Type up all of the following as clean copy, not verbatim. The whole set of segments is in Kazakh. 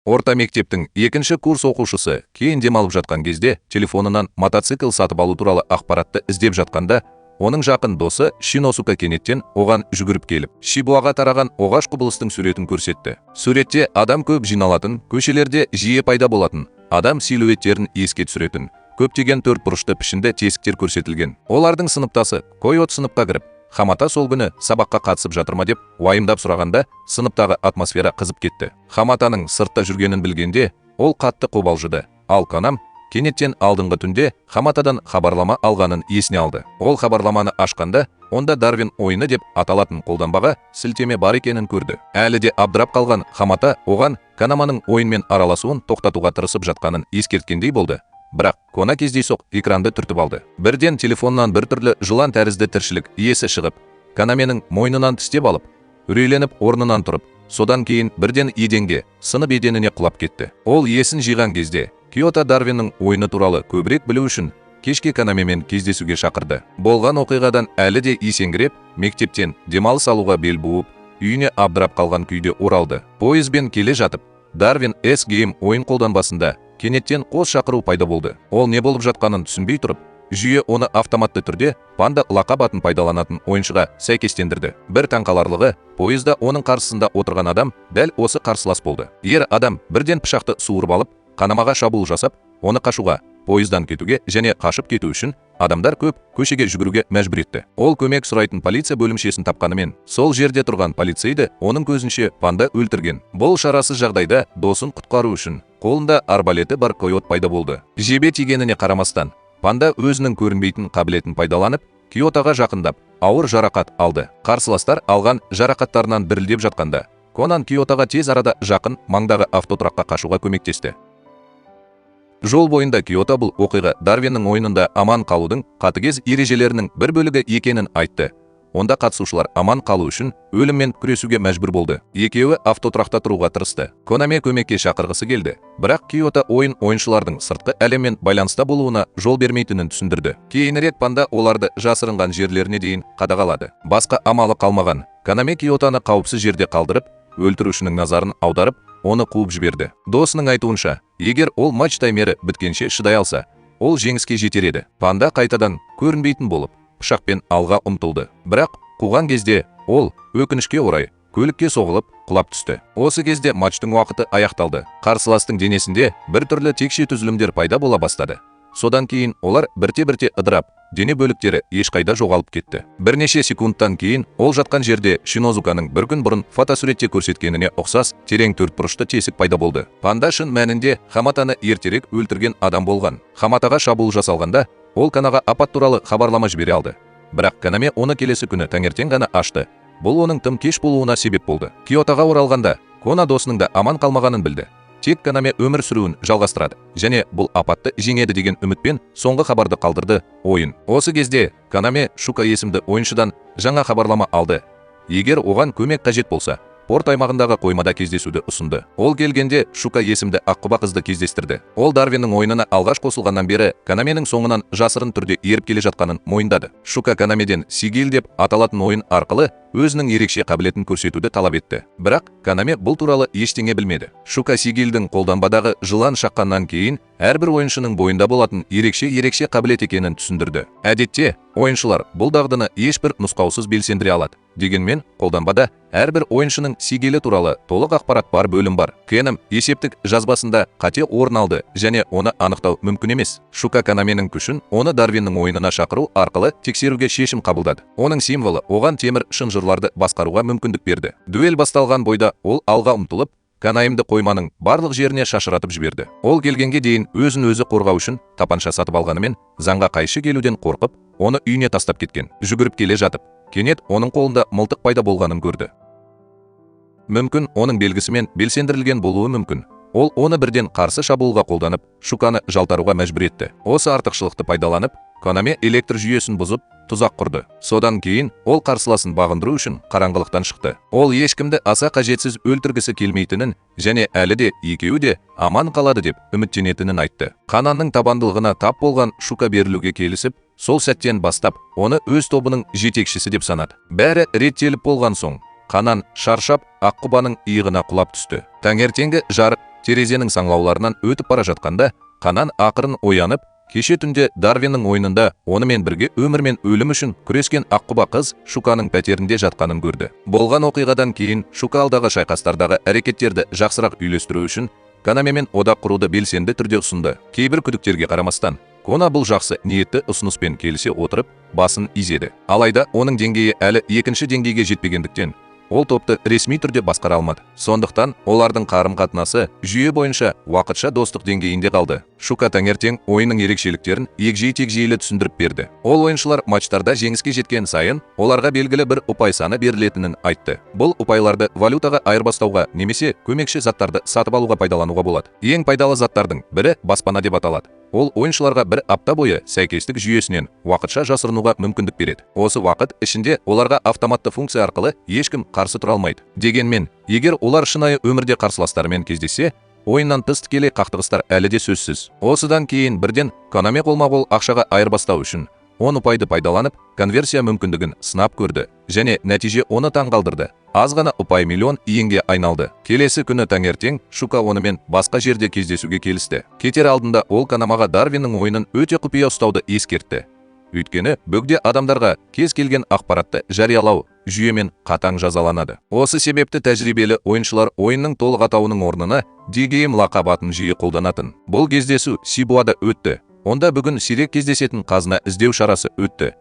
Орта мектептің 2-ші курс оқушысы кейін демалып жатқан кезде телефонынан мотоцикл сатып алу туралы ақпаратты іздеп жатқанда, оның жақын досы Шиносука кенеттен оған жүгіріп келіп, Шибуаға тараған оғаш құбылыстың суретін көрсетті. Суретте адам көп жиналатын, көшелерде жиі пайда болатын, адам силуэттерін еске түсіретін, көптеген төртбұрышты пішінді тесіктер көрсетілген. Олардың сыныптасы Койот сыныпқа кіріп, Хамата сол күні сабаққа қатысып жатыр ма деп уайымдап сұрағанда, сыныптағы атмосфера қызып кетті. Хаматаның сыртта жүргенін білгенде, ол қатты қобалжыды. Ал Канам кенеттен алдыңғы түнде Хаматадан хабарлама алғанын есіне алды. Ол хабарламаны ашқанда, онда Дарвин ойыны деп аталатын қолданбаға сілтеме бар екенін көрді. Әлі де абдырап қалған Хамата оған Канаманың ойынмен араласуын тоқтатуға тырысып жатқанын ескерткендей болды. Бірақ Кона кездейсоқ экранды түртіп алды. Бірден телефоннан бір түрлі жылан тәрізді тіршілік иесі шығып, Канаменің мойнынан тістеп алып, үрейленіп орнынан тұрып, содан кейін бірден еденге, сынып еденіне құлап кетті. Ол есін жиған кезде, Киото Дарвиннің ойыны туралы көбірек білу үшін кешке Канамемен кездесуге шақырды. Болған оқиғадан әлі де есеңгіреп, мектептен демалыс алуға бел буып, үйіне абдырап қалған күйде оралды. Пойызбен келе жатып, Дарвин S-Game ойын қолданбасында кенеттен қос шақыру пайда болды. Ол не болып жатқанын түсінбей тұрып, жүйе оны автоматты түрде панда лақап атын пайдаланатын ойыншыға сәйкестендірді. Бір таңқаларлығы, пойызда оның қарсысында отырған адам дәл осы қарсылас болды. Ер адам бірден пышақты суырып алып, Канамаға шабуыл жасап, оны қашуға, пойыздан кетуге және қашып кету үшін адамдар көп көшеге жүгіруге мәжбүр етті. Ол көмек сұрайтын полиция бөлімшесін тапқанымен, сол жерде тұрған полицейді оның көзінше панда өлтірген. Бұл шарасыз жағдайда досын құтқару үшін қолында арбалеті бар Койот пайда болды. Жебе тигеніне қарамастан, панда өзінің көрінбейтін қабілетін пайдаланып, Киотоға жақындап, ауыр жарақат алды. Қарсыластар алған жарақаттарынан дірілдеп жатқанда, Конан Киотоға тез арада жақын маңдағы автотұраққа қашуға көмектесті. Жол бойында Киото бұл оқиға Дарвиннің ойынында аман қалудың қатыгез ережелерінің бір бөлігі екенін айтты. Онда қатысушылар аман қалу үшін өліммен күресуге мәжбүр болды. Екеуі автотұрақта тұруға тырысты. Конаме көмекке шақырғысы келді. Бірақ Киото ойыншылардың сыртқы әлеммен байланыста болуына жол бермейтінін түсіндірді. Кейінірек панда оларды жасырынған жерлеріне дейін қадағалады. Басқа амалы қалмаған, Канаме Киотоны қауіпсіз жерде қалдырып, өлтірушінің назарын аударып, оны қуып жіберді. Досының айтуынша, егер ол матч таймері біткенше шыдай алса, ол жеңіске жетер еді. Панда қайтадан көрінбейтін болып, пышақпен алға ұмтылды. Бірақ қуған кезде ол, өкінішке орай, көлікке соғылып, құлап түсті. Осы кезде матчтың уақыты аяқталды. Қарсыластың денесінде бір түрлі текше түзілімдер пайда бола бастады. Содан кейін олар бірте-бірте ыдырап, дене бөліктері ешқайда жоғалып кетті. Бірнеше секундтан кейін ол жатқан жерде Шинозуканың бір күн бұрын фотосуретте көрсеткеніне ұқсас терең төртбұрышты тесік пайда болды. Панда шын мәнінде Хаматаны ертерек өлтірген адам болған. Хаматаға шабуыл жасалғанда, ол Канаға апат туралы хабарлама жібере алды. Бірақ Канаме оны келесі күні таңертең ғана ашты. Бұл оның тым кеш болуына себеп болды. Киотоға оралғанда, Кона досының да аман қалмағанын білді. Тек Канаме өмір сүруін жалғастырады және бұл апатты жеңеді деген үмітпен соңғы хабарды қалдырды ойын. Осы кезде Канаме Шука есімді ойыншыдан жаңа хабарлама алды. Егер оған көмек қажет болса, порт аймағындағы қоймада кездесуді ұсынды. Ол келгенде Шука есімді аққұба қызды кездестірді. Ол Дарвиннің ойынына алғаш қосылғаннан бері Канаменің соңынан жасырын түрде еріп келе жатқанын мойындады. Шука Канамеден Сигил деп аталатын ойын арқылы өзінің ерекше қабілетін көрсетуді талап етті. Бірақ Канаме бұл туралы ештеңе білмеді. Шука Сигилдің қолданбадағы жылан шаққаннан кейін әрбір ойыншының бойында болатын ерекше қабілет екенін түсіндірді. Әдетте, ойыншылар бұл дағдыны ешбір нұсқаусыз белсендіре алады. Дегенмен, қолданбада әрбір ойыншының Сигилі туралы толық ақпарат бар бөлім бар. Кенім есептік жазбасында қате орын алды және оны анықтау мүмкін емес. Шука Канаменің күшін оны Дарвиннің ойынына шақыру арқылы тексеруге шешім қабылдады. Оның символы оған темір шынжырларды басқаруға мүмкіндік берді. Дуэль басталған бойда ол алға ұмтылып, Канаймды қойманың барлық жеріне шашыратып жіберді. Ол келгенге дейін өзін өзі қорғау үшін тапанша сатып алғанымен, заңға қайшы келуден қорқып, оны үйіне тастап кеткен. Жүгіріп келе жатып, кенет оның қолында мылтық пайда болғанын көрді. Мүмкін оның белгісімен белсендірілген болуы мүмкін. Ол оны бірден қарсы шабуылға қолданып, Шуканы жалтаруға мәжбүр етті. Осы артықшылықты пайдаланып, Канаме электр жүйесін бұзып, тұзақ құрды. Содан кейін ол қарсыласын бағындыру үшін қараңғылықтан шықты. Ол ешкімді аса қажетсіз өлтіргісі келмейтінін және әлі де екеуі де аман қалады деп үміттенетінін айтты. Кананның табандылығына тап болған Шука берілуге келісіп, сол сәттен бастап оны өз тобының жетекшісі деп санады. Бәрі реттеліп болған соң, Канан шаршап аққұбаның иығына құлап түсті. Таңертеңгі жарық терезенің саңлауларынан өтіп бара жатқанда, Қанан ақырын оянып, кеше түнде Дарвиннің ойынында онымен бірге өмір мен өлім үшін күрескен аққұба қыз Шуканың пәтерінде жатқанын көрді. Болған оқиғадан кейін Шука алдағы шайқастардағы әрекеттерді жақсырақ үйлестіру үшін Канамемен одақ құруды белсенді түрде ұсынды. Кейбір күдіктерге қарамастан, Кона бұл жақсы ниетті ұсыныспен келісе отырып, басын изеді. Алайда оның деңгейі әлі екінші деңгейге жетпегендіктен, ол топты ресми түрде басқара алмады. Сондықтан олардың қарым-қатынасы жүйе бойынша уақытша достық деңгейінде қалды. Шука таңертең ойынның ерекшеліктерін егжей-тегжейлі түсіндіріп берді. Ол ойыншылар матчтарда жеңіске жеткен сайын оларға белгілі бір ұпай саны берілетінін айтты. Бұл ұпайларды валютаға айырбастауға немесе көмекші заттарды сатып алуға пайдалануға болады. Ең пайдалы заттардың бірі баспана деп аталады. Ол ойыншыларға бір апта бойы сәйкестік жүйесінен уақытша жасырынуға мүмкіндік береді. Осы уақыт ішінде оларға автоматты функция арқылы ешкім қарсы тұра алмайды. Дегенмен, егер олар шынайы өмірде қарсыластарымен кездессе, ойыннан тыс тікелей қақтығыстар әлі де сөзсіз. Осыдан кейін бірден Конами қолма-қол ақшаға айырбастау үшін 10 ұпайды пайдаланып, конверсия мүмкіндігін сынап көрді және нәтиже оны таңғалдырды. Аз ғана ұпай миллион иенге айналды. Келесі күні таңертең Шука онымен басқа жерде кездесуге келісті. Кетер алдында ол Канамаға Дарвиннің ойынын өте құпия ұстауды ескертті. Өйткені бөгде адамдарға кез келген ақпаратты жариялау жүйемен қатаң жазаланады. Осы себепті тәжірибелі ойыншылар ойынның толық атауының орнына DGM лақап атын жиі қолданатын. Бұл кездесу Сибуада өтті. Онда бүгін сирек кездесетін қазына іздеу шарасы өтті.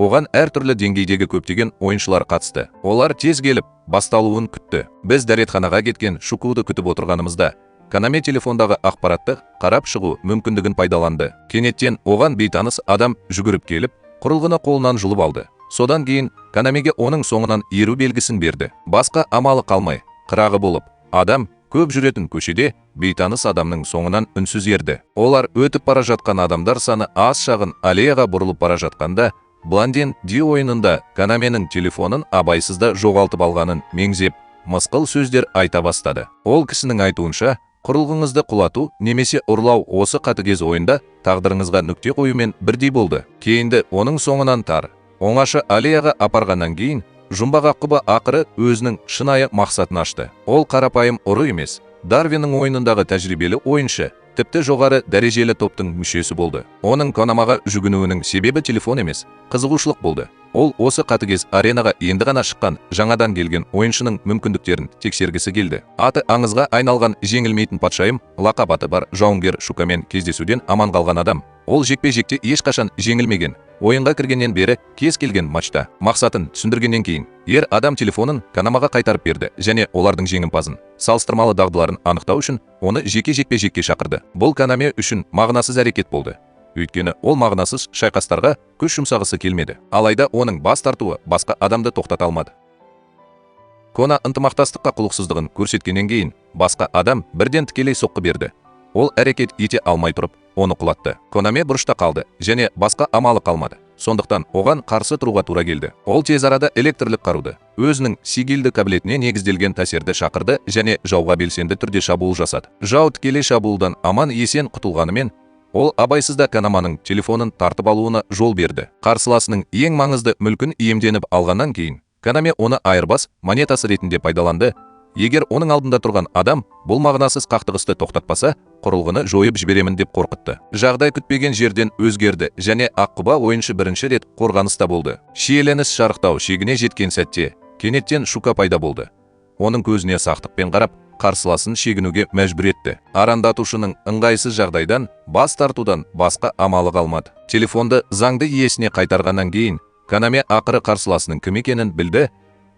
Оған әртүрлі деңгейдегі көптеген ойыншылар қатысты. Олар тез келіп, басталуын күтті. Біз дәретханаға кеткен Шукуды күтіп отырғанымызда, Канаме телефондағы ақпаратты қарап шығу мүмкіндігін пайдаланды. Кенеттен оған бейтаныс адам жүгіріп келіп, құрылғыны қолынан жұлып алды. Содан кейін Канамеге оның соңынан еру белгісін берді. Басқа амалы қалмай, қырағы болып, адам көп жүретін көшеде бейтаныс адамның соңынан үнсіз ерді. Олар өтіп бара жатқан адамдар саны аз шағын аллеяға бұрылып бара жатқанда, Блондин Ди ойынында Канаменің телефонын абайсызда жоғалтып алғанын меңзеп, мысқыл сөздер айта бастады. Ол кісінің айтуынша, құрылғыңызды құлату немесе ұрлау осы қатыгез ойында тағдырыңызға нүкте қоюмен бірдей болды. Кейінді оның соңынан тар, оңаша аллеяға апарғаннан кейін, жұмбақ аққұба ақыры өзінің шынайы мақсатын ашты. Ол қарапайым ұры емес, Дарвиннің ойынындағы тәжірибелі ойыншы, тіпті жоғары дәрежелі топтың мүшесі болды. Оның Конамаға жүгінуінің себебі телефон емес, қызығушылық болды. Ол осы қатыгез аренаға енді ғана шыққан жаңадан келген ойыншының мүмкіндіктерін тексергісі келді. Аты аңызға айналған жеңілмейтін патшайым, лақап аты бар жауынгер Шукамен кездесуден аман қалған адам. Ол жекпе-жекте ешқашан жеңілмеген. Ойынға кіргеннен бері кез келген матчта мақсатын түсіндіргеннен кейін ер адам телефонын Канамаға қайтарып берді және олардың жеңімпазын, салыстырмалы дағдыларын анықтау үшін оны жеке жекпе-жекке шақырды. Бұл Канаме үшін мағынасыз әрекет болды. Өйткені ол мағынасыз шайқастарға күш жұмсағысы келмеді. Алайда оның бас тартуы басқа адамды тоқтата алмады. Кона ынтымақтастыққа құлықсыздығын көрсеткеннен кейін басқа адам бірден тікелей соққы берді. Ол әрекет ете алмай тұрып, оны құлатты. Конаме бұрышта қалды және басқа амалы қалмады. Сондықтан оған қарсы тұруға тура келді. Ол тез арада электрлік қаруды, өзінің сигилді қабілетіне негізделген тәсерді шақырды және жауға белсенді түрде шабуыл жасады. Жау тікелей шабуылдан аман есен құтылғанымен, ол абайсызда Канаманың телефонын тартып алуына жол берді. Қарсыласының ең маңызды мүлкін иемденіп алғаннан кейін, Канаме оны айырбас монетасы ретінде пайдаланды. Егер оның алдында тұрған адам бұл мағынасыз қақтығысты тоқтатпаса, құрылғыны жойып жіберемін деп қорқытты. Жағдай күтпеген жерден өзгерді және аққұба ойыншы бірінші рет қорғаныста болды. Шиеленіс шарықтау шегіне жеткен сәтте, кенеттен Шука пайда болды. Оның көзіне сақтықпен қарап, қарсыласын шегінуге мәжбүр етті. Арандатушының ыңғайсыз жағдайдан бас тартудан басқа амалы қалмады. Телефонды заңды иесіне қайтарғаннан кейін, Канаме ақыры қарсыласының кім екенін білді.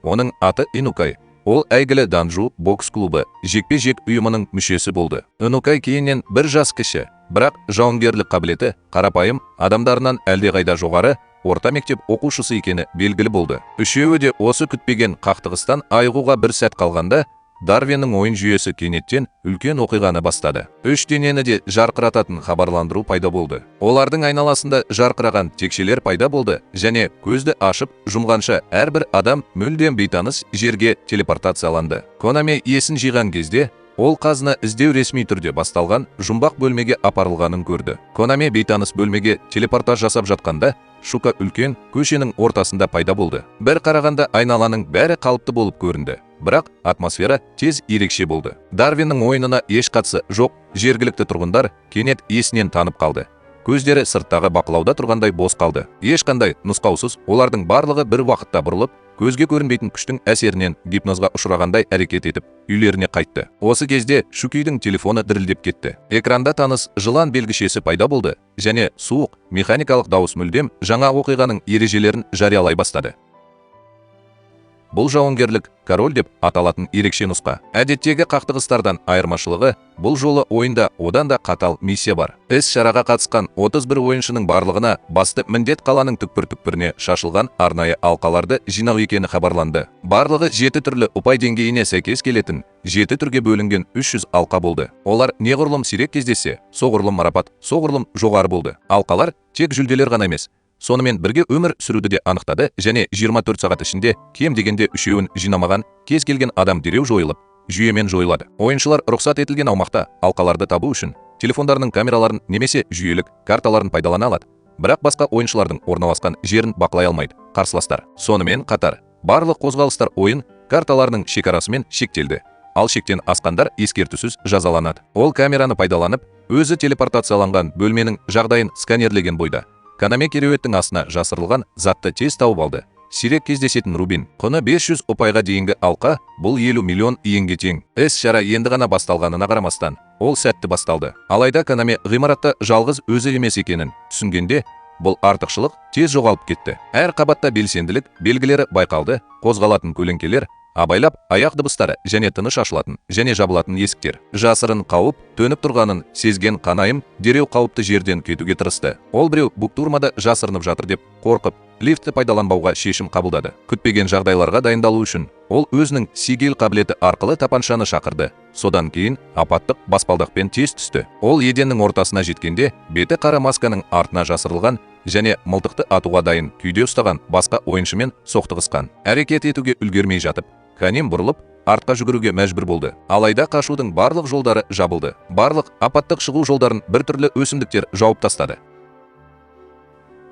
Оның аты Инукай. Ол әйгілі Данжу бокс клубы жекпе-жек ұйымының мүшесі болды. Инукай кейіннен бір жас кіші, бірақ жауынгерлік қабілеті қарапайым адамдарынан әлдеқайда жоғары, орта мектеп оқушысы екені белгілі болды. Үшеуі де осы күтпеген қақтығыстан айығуға бір сәт қалғанда, Дарвиннің ойын жүйесі кенеттен үлкен оқиғаны бастады. Үш денені де жарқырататын хабарландыру пайда болды. Олардың айналасында жарқыраған текшелер пайда болды және көзді ашып жұмғанша әрбір адам мүлдем бейтаныс жерге телепортацияланды. Конаме есін жиған кезде, ол қазына іздеу ресми түрде басталған жұмбақ бөлмеге апарылғанын көрді. Конаме бейтаныс бөлмеге телепортаж жасап жатқанда, Шука үлкен көшенің ортасында пайда болды. Бір қарағанда айналаның бәрі қалыпты болып көрінді. бірақ атмосфера тез ерекше болды. Дарвиннің ойынына еш қатысы жоқ жергілікті тұрғындар кенет есінен танып қалды. Көздері сырттағы бақылауда тұрғандай бос қалды. Ешқандай нұсқаусыз олардың барлығы бір уақытта бұрылып, көзге көрінбейтін күштің әсерінен гипнозға ұшырағандай әрекет етіп, үйлеріне қайтты. Осы кезде Шукидің телефоны дірілдеп кетті. Экранда таныс жылан белгішесі пайда болды және суық, механикалық дауыс мүлдем жаңа оқиғаның ережелерін жариялай бастады. Бұл жауынгерлік король деп аталатын ерекше нұсқа. Әдеттегі қақтығыстардан айырмашылығы, бұл жолы ойында одан да қатал миссия бар. Іс-шараға қатысқан 31 ойыншының барлығына басты міндет қаланың түкпір-түкпіріне шашылған арнайы алқаларды жинау екені хабарланды. Барлығы 7 түрлі ұпай деңгейіне сәйкес келетін 7 түрге бөлінген 300 алқа болды. Олар неғұрлым сирек кездессе, соғұрлым марапат, соғұрлым жоғары болды. Алқалар тек жүлделер ғана емес, сонымен бірге өмір сүруді де анықтады және 24 сағат ішінде кем дегенде 3-еуін жинамаған кез келген адам дереу жойылып, жүйемен жойылады. Ойыншылар рұқсат етілген аумақта алқаларды табу үшін телефондарының камераларын немесе жүйелік карталарын пайдалана алады. Бірақ басқа ойыншылардың орналасқан жерін бақылай алмайды. Қарсыластар. Сонымен қатар, барлық қозғалыстар ойын карталарының шекарасымен шектелді. Ал шектен асқандар ескертусіз жазаланады. Ол камераны пайдаланып, өзі телепортацияланған бөлменің жағдайын сканерлеген бойда Канаме кереуеттің астына жасырылған затты тез тауып алды. Сирек кездесетін рубин, құны 500 ұпайға дейінгі алқа, бұл 50 миллион иенге тең. Іс-шара енді ғана басталғанына қарамастан, ол сәтті басталды. Алайда Канаме ғимаратта жалғыз өзі емес екенін түсінгенде, бұл артықшылық тез жоғалып кетті. Әр қабатта белсенділік белгілері байқалды, қозғалатын көлеңкелер, абайлап аяқ дыбыстары және тыныш ашылатын және жабылатын есіктер. Жасырын қауіп төніп тұрғанын сезген Канайым дереу қауіпті жерден кетуге тырысты. Ол біреу буктурмада жасырынып жатыр деп қорқып, лифтті пайдаланбауға шешім қабылдады. Күтпеген жағдайларға дайындалу үшін ол өзінің сигил қабілеті арқылы тапаншаны шақырды. Содан кейін апаттық баспалдақпен тез түсті. Ол еденнің ортасына жеткенде, беті қара масканың артына жасырылған және мылтықты атуға дайын күйде ұстаған басқа ойыншымен соқтығысқан. Әрекет етуге үлгермей жатып, Канем бұрылып, артқа жүгіруге мәжбүр болды. Алайда қашудың барлық жолдары жабылды. Барлық апаттық шығу жолдарын біртүрлі өсімдіктер жауып тастады.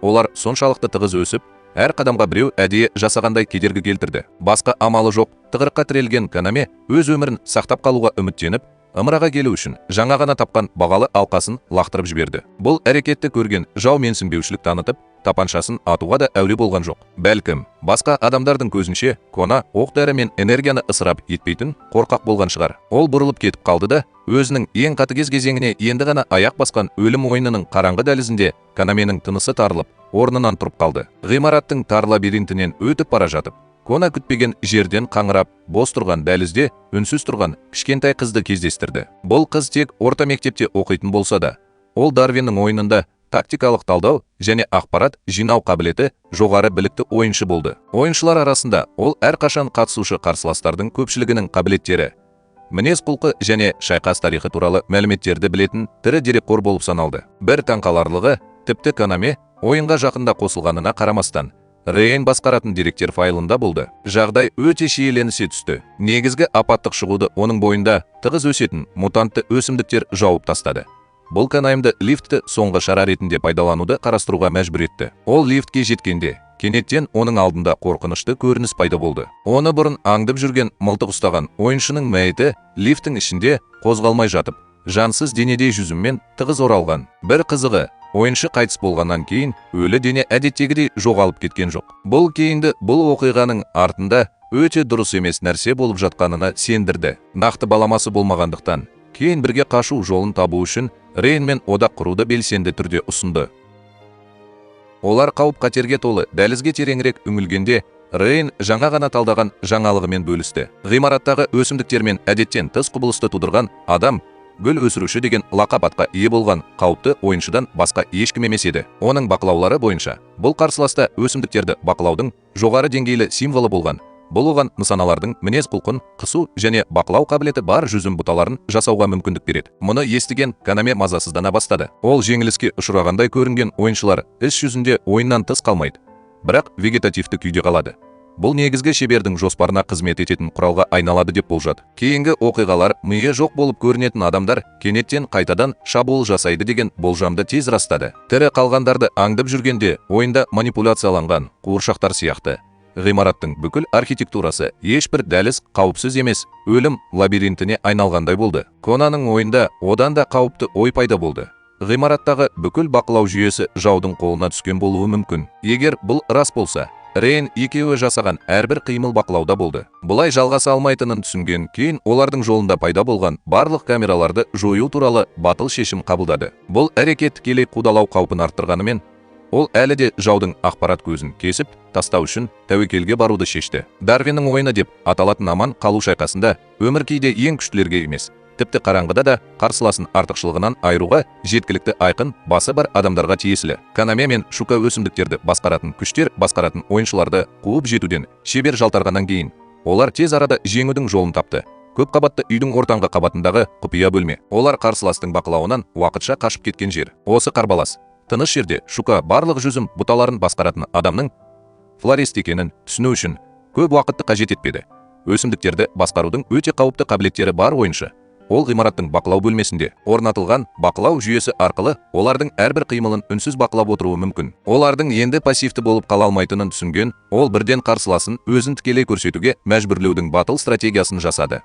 Олар соншалықты тығыз өсіп, әр қадамға біреу әдейі жасағандай кедергі келтірді. Басқа амалы жоқ, тығырыққа тірелген Канаме өз өмірін сақтап қалуға үміттеніп, ымыраға келу үшін жаңа ғана тапқан бағалы алқасын лақтырып жіберді. Бұл әрекетті көрген жау менсінбеушілік танытып, тапаншасын атуға да әуре болған жоқ. Бәлкім, басқа адамдардың көзінше Кона оқ-дәрі мен энергияны ысырап етпейтін қорқақ болған шығар. Ол бұрылып кетіп қалды да, өзінің ең қатыгез кезеңіне енді ғана аяқ басқан өлім ойынының қараңғы дәлізінде Канаменің тынысы тарылып, орнынан тұрып қалды. Ғимараттың тар лабиринтінен өтіп бара жатып, Кона күтпеген жерден қаңырап, бос тұрған дәлізде үнсіз тұрған кішкентай қызды кездестірді. Бұл қыз тек орта мектепте оқитын болса да, ол Дарвиннің ойынында тактикалық талдау және ақпарат жинау қабілеті жоғары білікті ойыншы болды. Ойыншылар арасында ол әрқашан қатысушы қарсыластардың көпшілігінің қабілеттері, мінез-құлқы және шайқас тарихы туралы мәліметтерді білетін тірі дерекқор болып саналды. Бір таңқаларлығы, тіпті Канаме ойынға жақында қосылғанына қарамастан, Рейн басқаратын деректер файлында болды. Жағдай өте шиеленісе түсті. Негізгі апаттық шығуды оның бойында тығыз өсетін мутантты өсімдіктер жауып тастады. Бұл Канаймды лифтті соңғы шара ретінде пайдалануды қарастыруға мәжбүр етті. Ол лифтке жеткенде, кенеттен оның алдында қорқынышты көрініс пайда болды. Оны бұрын аңдып жүрген мылтық ұстаған ойыншының мәйіті лифттің ішінде қозғалмай жатып, жансыз денедей жүзіммен тығыз оралған. Бір қызығы, ойыншы қайтыс болғаннан кейін өлі дене әдеттегідей жоғалып кеткен жоқ. Бұл кейінді бұл оқиғаның артында өте дұрыс емес нәрсе болып жатқанына сендірді. Нақты баламасы болмағандықтан, кейін бірге қашу жолын табу үшін Рейнмен одақ құруды белсенді түрде ұсынды. Олар қауіп-қатерге толы дәлізге тереңірек үңілгенде, Рейн жаңа ғана талдаған жаңалығымен бөлісті. Ғимараттағы өсімдіктермен әдеттен тыс құбылысты тудырған адам гүл өсіруші деген лақап атқа ие болған қауіпті ойыншыдан басқа ешкім емес еді. Оның бақылаулары бойынша, бұл қарсыласта өсімдіктерді бақылаудың жоғары деңгейлі символы болған. Бұл оған нысаналардың мінез-құлқын қысу және бақылау қабілеті бар жүзім бұталарын жасауға мүмкіндік береді. Мұны естіген Канаме мазасыздана бастады. Ол жеңіліске ұшырағандай көрінген ойыншылар іс жүзінде ойыннан тыс қалмайды, бірақ вегетативті күйде қалады. Бұл негізгі шебердің жоспарына қызмет ететін құралға айналады деп болжады. Кейінгі оқиғалар миы жоқ болып көрінетін адамдар кенеттен қайтадан шабуыл жасайды деген болжамды тез растады. Тірі қалғандарды аңдып жүргенде ойында манипуляцияланған қуыршақтар сияқты ғимараттың бүкіл архитектурасы ешбір дәліз қауіпсіз емес өлім лабиринтіне айналғандай болды. Конаның ойында одан да қауіпті ой пайда болды. Ғимараттағы бүкіл бақылау жүйесі жаудың қолына түскен болуы мүмкін. Егер бұл рас болса, Рейн екеуі жасаған әрбір қимыл бақылауда болды. Бұлай жалғаса алмайтынын түсінген кейін олардың жолында пайда болған барлық камераларды жою туралы батыл шешім қабылдады. Бұл әрекет тікелей қудалау қаупін арттырғанымен, ол әлі де жаудың ақпарат көзін кесіп тастау үшін тәуекелге баруды шешті. Дарвиннің ойыны деп аталатын аман қалу шайқасында өмір кейде ең күштілерге емес, тіпті қараңғыда да қарсыласын артықшылығынан айыруға жеткілікті айқын басы бар адамдарға тиесілі. Канаме мен Шука өсімдіктерді басқаратын күштер басқаратын ойыншыларды қуып жетуден шебер жалтарғаннан кейін, олар тез арада жеңудің жолын тапты. Көп қабатты үйдің ортаңғы қабатындағы құпия бөлме. Олар қарсыластың бақылауынан уақытша қашып кеткен жер. Осы қарбалас тыныш жерде Шука барлық жүзім бұталарын басқаратын адамның флорист екенін түсіну үшін көп уақытты қажет етпеді. Өсімдіктерді басқарудың өте қауіпті қабілеттері бар ойыншы. Ол ғимараттың бақылау бөлмесінде орнатылған бақылау жүйесі арқылы олардың әрбір қимылын үнсіз бақылап отыруы мүмкін. Олардың енді пассивті болып қала алмайтынын түсінген, ол бірден қарсыласын өзін тікелей көрсетуге мәжбүрлеудің батыл стратегиясын жасады.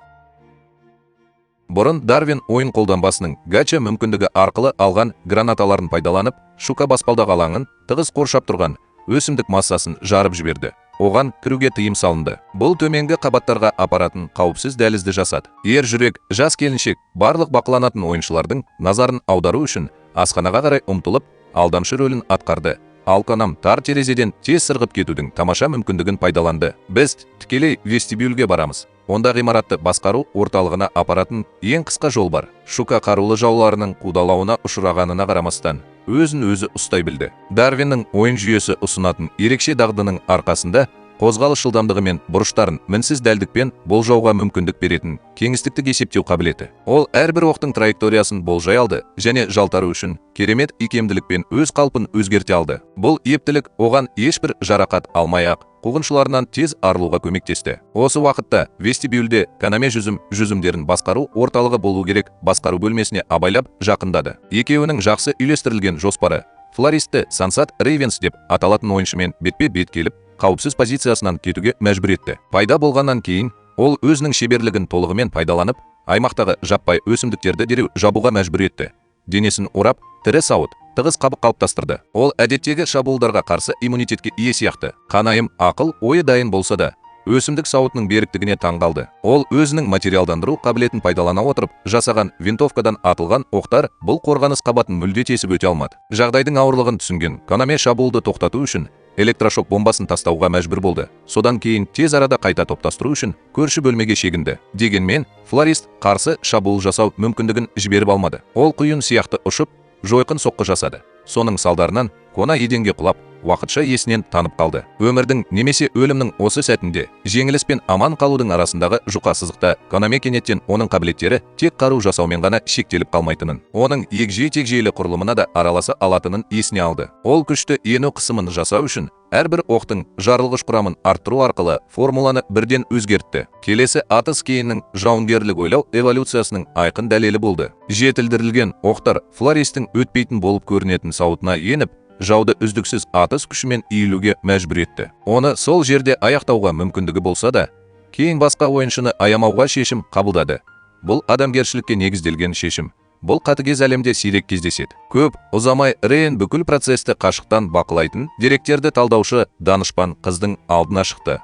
Бұрын Дарвин ойын қолданбасының гача мүмкіндігі арқылы алған гранаталарын пайдаланып, Шука баспалдақ алаңын тығыз қоршап тұрған өсімдік массасын жарып жіберді. Оған кіруге тыйым салынды. Бұл төменгі қабаттарға апаратын қауіпсіз дәлізді жасады. Ер жүрек, жас келіншек, барлық бақыланатын ойыншылардың назарын аудару үшін асханаға қарай ұмтылып, алдамшы рөлін атқарды. Ал Конам тар терезеден тез сырғып кетудің тамаша мүмкіндігін пайдаланды. Біз тікелей вестибюльге барамыз. Онда ғимаратты басқару орталығына апаратын ең қысқа жол бар. Шука қарулы жауларының қудалауына ұшырағанына қарамастан өзін өзі ұстай білді. Дарвиннің ойын жүйесі ұсынатын ерекше дағдының арқасында қозғалыс жылдамдығы мен бұрыштарын мінсіз дәлдікпен болжауға мүмкіндік беретін кеңістіктік есептеу қабілеті. Ол әрбір оқтың траекториясын болжай алды және жалтару үшін керемет икемділікпен өз қалпын өзгерте алды. Бұл ептілік оған ешбір жарақат алмай-ақ қуғыншыларынан тез арылуға көмектесті. Осы уақытта вестибюльде Канаме жүзімдерін басқару орталығы болу керек басқару бөлмесіне абайлап жақындады. Екеуінің жақсы үйлестірілген жоспары флористті Сансат Рейвенс деп аталатын ойыншымен бетпе-бет келіп, қауіпсіз позициясынан кетуге мәжбүр етті. Пайда болғаннан кейін, ол өзінің шеберлігін толығымен пайдаланып, аймақтағы жаппай өсімдіктерді дереу жабуға мәжбүр етті. Денесін орап, тірі сауыт, тығыз қабық қалыптастырды. Ол әдеттегі шабуылдарға қарсы иммунитетке ие сияқты. Қанайым ақыл ойы дайын болса да, өсімдік сауытының беріктігіне таңғалды. Ол өзінің материалдандыру қабілетін пайдалана отырып, жасаған винтовкадан атылған оқтар бұл қорғаныс қабатын мүлде тесіп өте алмады. Жағдайдың ауырлығын түсінген Канаме шабуылды тоқтату үшін электрошок бомбасын тастауға мәжбүр болды. Содан кейін тез арада қайта топтастыру үшін көрші бөлмеге шегінді. Дегенмен, флорист қарсы шабуыл жасау мүмкіндігін жіберіп алмады. Ол құйын сияқты ұшып, жойқын соққы жасады. Соның салдарынан Кона еденге құлап, уақытша есінен танып қалды. Өмірдің немесе өлімнің осы сәтінде жеңіліс пен аман қалудың арасындағы жұқа сызықта Канаме кенеттен оның қабілеттері тек қару жасаумен ғана шектеліп қалмайтынын, оның егжей-тегжейлі құрылымына да араласа алатынын есіне алды. Ол күшті ену қысымын жасау үшін әрбір оқтың жарылғыш құрамын арттыру арқылы формуланы бірден өзгертті. Келесі атыс кейіннің жауынгерлік ойлау эволюциясының айқын дәлелі болды. Жетілдірілген оқтар флористің өтпейтін болып көрінетін сауытына еніп, жауды үздіксіз атыс күшімен иілуге мәжбүр етті. Оны сол жерде аяқтауға мүмкіндігі болса да, кейін басқа ойыншыны аямауға шешім қабылдады. Бұл адамгершілікке негізделген шешім. Бұл қатыгез әлемде сирек кездеседі. Көп ұзамай Рейн бүкіл процесті қашықтан бақылайтын деректерді талдаушы данышпан қыздың алдына шықты.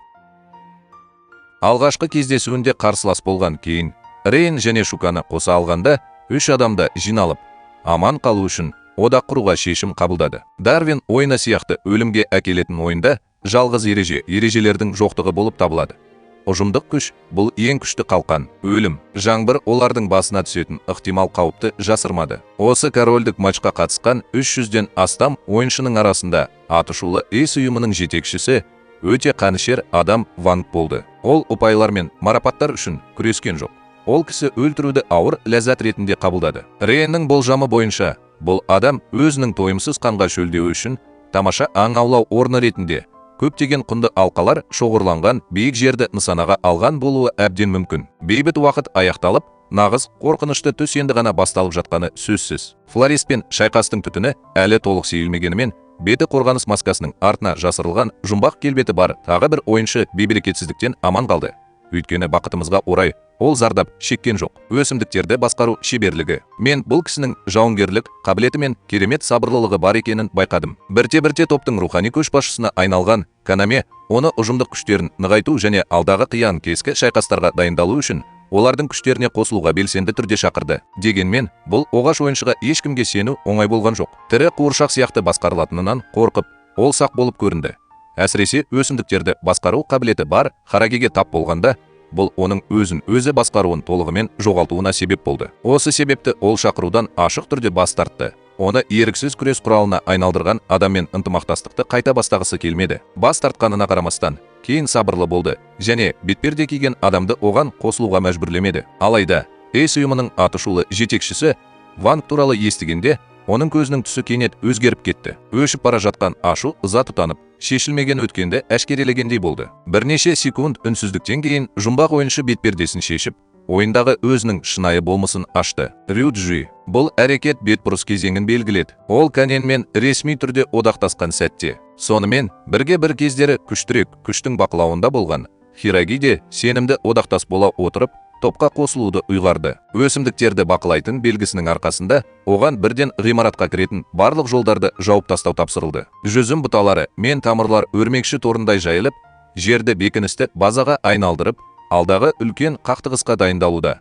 Алғашқы кездесуінде қарсылас болған кейін, Рейн және Шуканы қоса алғанда 3 адамда жиналып, аман қалу үшін одақ құруға шешім қабылдады. Дарвин ойыны сияқты өлімге әкелетін ойында жалғыз ережелердің жоқтығы болып табылады. Ұжымдық күш бұл ең күшті қалқан. Өлім, жаңбыр олардың басына түсетін ықтимал қауіпті жасырмады. Осы корольдік матчқа қатысқан 300-ден астам ойыншының арасында атышулы эйс ұйымының жетекшісі өте қанішер адам Ванг болды. Ол ұпайлар мен марапаттар үшін күрескен жоқ. Ол кісі өлтіруді ауыр ләззат ретінде қабылдады. Рейннің болжамы бойынша, бұл адам өзінің тойымсыз қанға шөлдеуі үшін тамаша аң аулау орны ретінде көптеген құнды алқалар шоғырланған биік жерді нысанаға алған болуы әбден мүмкін. Бейбіт уақыт аяқталып, нағыз қорқынышты түс енді ғана басталып жатқаны сөзсіз. Флорист пен шайқастың түтіні әлі толық сейілмегенімен, беті қорғаныс маскасының артына жасырылған жұмбақ келбеті бар тағы бір ойыншы бейберекетсіздіктен аман қалды. Өйткені бақытымызға орай ол зардап шеккен жоқ. Өсімдіктерді басқару шеберлігі. Мен бұл кісінің жауынгерлік қабілеті мен керемет сабырлылығы бар екенін байқадым. Бірте-бірте топтың рухани көшбасшысына айналған Канаме оны ұжымдық күштерін нығайту және алдағы қиян кескі шайқастарға дайындалу үшін олардың күштеріне қосылуға белсенді түрде шақырды. Дегенмен, бұл оғаш ойыншыға ешкімге сену оңай болған жоқ. Тірі қуыршақ сияқты басқарылатынынан қорқып, ол сақ болып көрінді. Әсіресе өсімдіктерді басқару қабілеті бар Харагиге тап болғанда, бұл оның өзі басқаруын толығымен жоғалтуына себеп болды. Осы себепті ол шақырудан ашық түрде бас тартты. Оны еріксіз күрес құралына айналдырған адаммен ынтымақтастықты қайта бастағысы келмеді. Бас тартқанына қарамастан, кейін сабырлы болды және бетперде киген адамды оған қосылуға мәжбүрлемеді. Алайда, Эйс ұйымының атышулы жетекшісі Ванг туралы естігенде, оның көзінің түсі кенет өзгеріп кетті. Өшіп бара жатқан ашу ыза тұтанып, шешілмеген өткенді әшкерелегендей болды. Бірнеше секунд үнсіздіктен кейін жұмбақ ойыншы бетпердесін шешіп, ойындағы өзінің шынайы болмысын ашты. Рюджи бұл әрекет бетбұрыс кезеңін белгіледі. Ол Каненмен ресми түрде одақтасқан сәтте. Сонымен бірге бір кездері күштің бақылауында болған Хираги де сенімді одақтас бола отырып, топқа қосылуды ұйғарды. Өсімдіктерді бақылайтын белгісінің арқасында оған бірден ғимаратқа кіретін барлық жолдарды жауып тастау тапсырылды. Жүзім бұталары мен тамырлар өрмекші торындай жайылып, жерді бекіністі базаға айналдырып, алдағы үлкен қақтығысқа дайындалуда.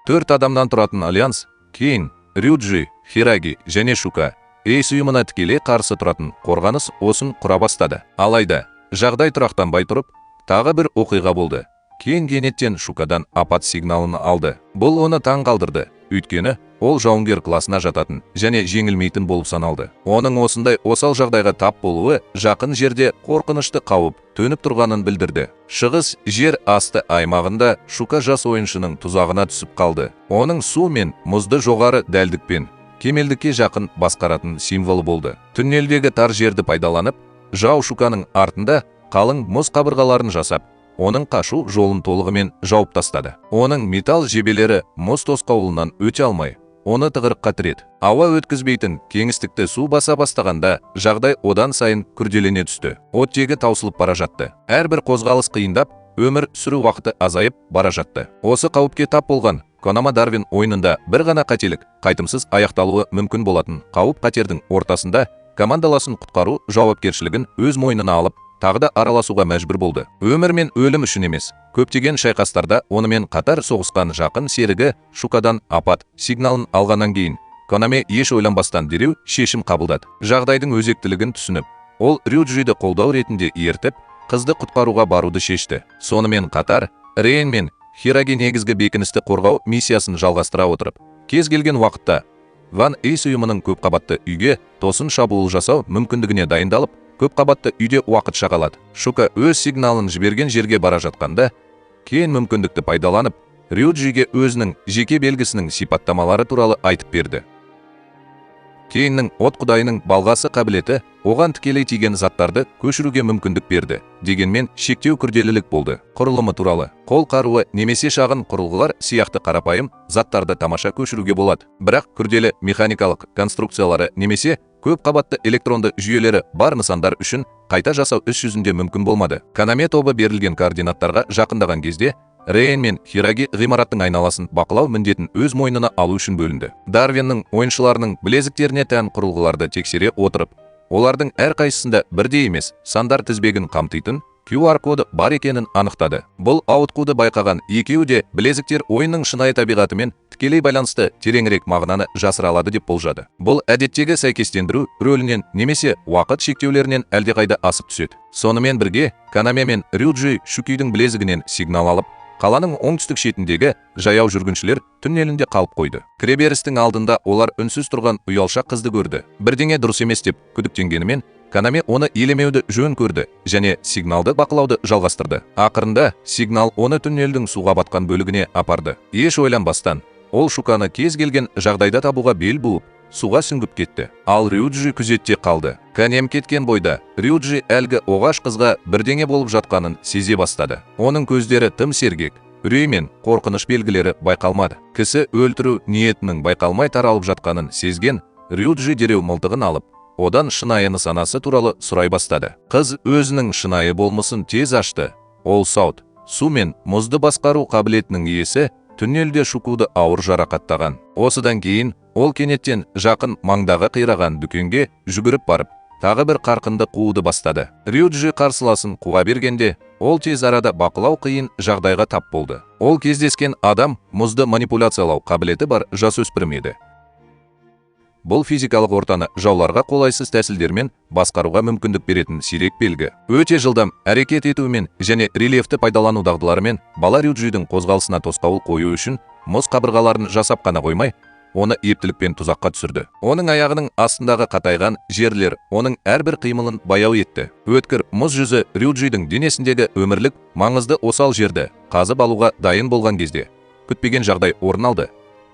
4 адамнан тұратын альянс кейін Рюджи, Хираги және Шука Эйс ұйымына тікелей қарсы тұратын қорғаныс осын құра бастады. Алайда, жағдай тұрақтанбай тұрып, тағы бір оқиға болды. Кейін кенеттен Шукадан апат сигналын алды. Бұл оны таң қалдырды, өйткені ол жауынгер класына жататын және жеңілмейтін болып саналды. Оның осындай осал жағдайға тап болуы жақын жерде қорқынышты қауіп төніп тұрғанын білдірді. Шығыс жер асты аймағында Шука жас ойыншының тұзағына түсіп қалды. Оның су мен мұзды жоғары дәлдікпен кемелдікке жақын басқаратын символы болды. Түннелдегі тар жерді пайдаланып, жау Шуканың артында қалың мұз қабырғаларын жасап, оның қашу жолын толығымен жауып тастады. Оның металл жебелері мұз тосқауылынан өте алмай, оны тығырыққа тіреді. Ауа өткізбейтін кеңістікті су баса бастағанда, жағдай одан сайын күрделене түсті. Оттегі таусылып бара жатты. Әрбір қозғалыс қиындап, өмір сүру уақыты азайып бара жатты. Осы қауіпке тап болған Конама Дарвин ойынында бір ғана қателік қайтымсыз аяқталуы мүмкін болатын қауіп қатердің ортасында командаласын құтқару жауапкершілігін өз мойнына алып, тағы да араласуға мәжбүр болды. Өмір мен өлім үшін емес, көптеген шайқастарда онымен қатар соғысқан жақын серігі Шукадан апат сигналын алғаннан кейін, Конаме еш ойланбастан дереу шешім қабылдады. Жағдайдың өзектілігін түсініп, ол Рюджиді қолдау ретінде ертіп, қызды құтқаруға баруды шешті. Сонымен қатар, Рейн мен Хираги негізгі бекіністі қорғау миссиясын жалғастыра отырып, кез келген уақытта Ван Эйс ұйымының көпқабатты үйге тосын шабуыл жасау мүмкіндігіне дайындалып, көпқабатты үйде уақытша қалады. Шука өз сигналын жіберген жерге бара жатқанда, кейін мүмкіндікті пайдаланып, Рюджиге өзінің жеке белгісінің сипаттамалары туралы айтып берді. Кейіннің от құдайының балғасы қабілеті оған тікелей тиген заттарды көшіруге мүмкіндік берді. Дегенмен шектеу күрделілік болды. Құрылымы туралы қол қаруы немесе шағын құрылғылар сияқты қарапайым заттарды тамаша көшіруге болады. Бірақ күрделі механикалық конструкциялары немесе көп қабатты электронды жүйелері бар нысандар үшін қайта жасау іс жүзінде мүмкін болмады. Канаме тобы берілген координаттарға жақындаған кезде Рейн мен Хираги ғимараттың айналасын бақылау міндетін өз мойнына алу үшін бөлінді. Дарвиннің ойыншыларының білезіктеріне тән құрылғыларды тексере отырып, олардың әрқайсысында бірдей емес сандар тізбегін қамтитын QR коды бар екенін анықтады. Бұл ауытқуды байқаған екеуі де білезіктер ойынның шынайы табиғатымен тікелей байланысты тереңірек мағынаны жасыра алады деп болжады. Бұл әдеттегі сәйкестендіру рөлінен немесе уақыт шектеулерінен әлдеқайда асып түседі. Сонымен бірге Канаме мен Рюджи Шукидің білезігінен сигнал алып, қаланың оңтүстік шетіндегі жаяу жүргіншілер түннелінде қалып қойды. Кіреберістің алдында олар үнсіз тұрған ұялшақ қызды көрді. Бірдеңе дұрыс емес деп күдіктенгенімен, Канаме оны елемеуді жөн көрді және сигналды бақылауды жалғастырды. Ақырында сигнал оны түннелдің суға батқан бөлігіне апарды. Еш ойланбастан, ол Шуканы кез келген жағдайда табуға бел буып, суға сүңгіп кетті. Ал Рюджи күзетте қалды. Канем кеткен бойда, Рюджи әлгі оғаш қызға бірдеңе болып жатқанын сезе бастады. Оның көздері тым сергек, үрей мен қорқыныш белгілері байқалмады. Кісі өлтіру ниетінің байқалмай таралып жатқанын сезген, Рюджи дереу мылтығын алып, одан шынайы нысанасы туралы сұрай бастады. Қыз өзінің шынайы болмысын тез ашты. Ол саут, су мен мұзды басқару қабілетінің иесі, түннелде Шукуды ауыр жарақаттаған. Осыдан кейін ол кенеттен жақын маңдағы қираған дүкенге жүгіріп барып, тағы бір қарқынды қууды бастады. Рюджи қарсыласын қуа бергенде, ол тез арада бақылау қиын жағдайға тап болды. Ол кездескен адам мұзды манипуляциялау қабілеті бар жасөспірім еді. Бұл физикалық ортаны жауларға қолайсыз тәсілдермен басқаруға мүмкіндік беретін сирек белгі. Өте жылдам әрекет етуімен және рельефті пайдалану дағдыларымен бала Рюджидің қозғалысына тосқауыл қою үшін мұз қабырғаларын жасап қана қоймай, оны ептілікпен тұзаққа түсірді. Оның аяғының астындағы қатайған жерлер оның әрбір қимылын баяу етті. Өткір мұз жүзі Рюджидің денесіндегі өмірлік маңызды осал жерді қазып алуға дайын болған кезде күтпеген жағдай орын алды.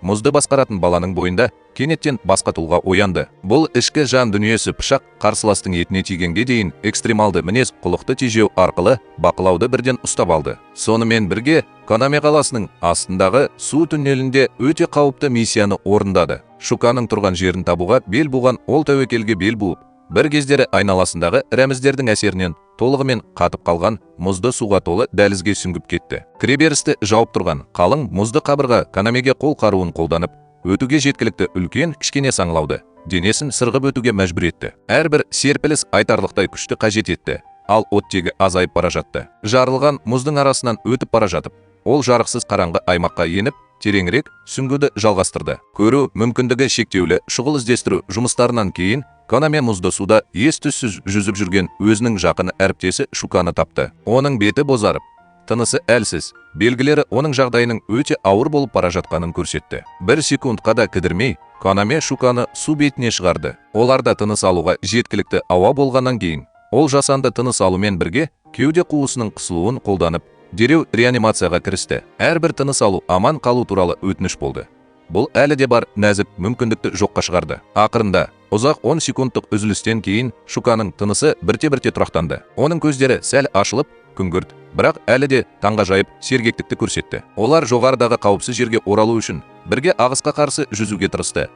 Мұзды басқаратын баланың бойында кенеттен басқа тұлға оянды. Бұл ішкі жан дүниесі пышақ қарсыластың етіне тигенге дейін экстремалды мінез құлықты тежеу арқылы бақылауды бірден ұстап алды. Сонымен бірге Конами қаласының астындағы су түннелінде өте қауіпті миссияны орындады. Шуканың тұрған жерін табуға бел буған ол тәуекелге бел буып, бір кездері айналасындағы рәміздердің әсерінен толығымен қатып қалған мұзды суға толы дәлізге сүңгіп кетті. Кіреберісті жауып тұрған қалың мұзды қабырға Конамиге қол қаруын қолданып, өтуге жеткілікті үлкен кішкене саңлауды, денесін сырғып өтуге мәжбүр етті. Әрбір серпіліс айтарлықтай күшті қажет етті, ал оттегі азайып бара жатты. Жарылған мұздың арасынан өтіп бара жатып, ол жарықсыз қараңғы аймаққа еніп, тереңірек сүңгуді жалғастырды. Көру мүмкіндігі шектеулі шұғыл іздестіру жұмыстарынан кейін Конами мұзды суда ес-түссіз жүзіп жүрген өзінің жақын әріптесі Шуканы тапты. Оның беті бозарып, тынысы әлсіз, белгілері оның жағдайының өте ауыр болып бара жатқанын көрсетті. Бір секундқа да кідірмей, Конами Шуканы су бетіне шығарды. Оларда тыныс алуға жеткілікті ауа болғаннан кейін, ол жасанды тыныс алумен бірге кеуде қуысының қысылуын қолданып, дереу реанимацияға кірісті. Әрбір тыныс алу аман қалу туралы өтініш болды. Бұл әлі де бар нәзік мүмкіндікті жоққа шығарды. Ақырында, ұзақ 10 секундтық үзілістен кейін Шуканың тынысы бірте-бірте тұрақтанды. Оның көздері сәл ашылып, күңгірт, бірақ әлі де таңғажайып сергектікті көрсетті. Олар жоғарыдағы қауіпсіз жерге оралу үшін бірге ағысқа қарсы жүзуге тырысты.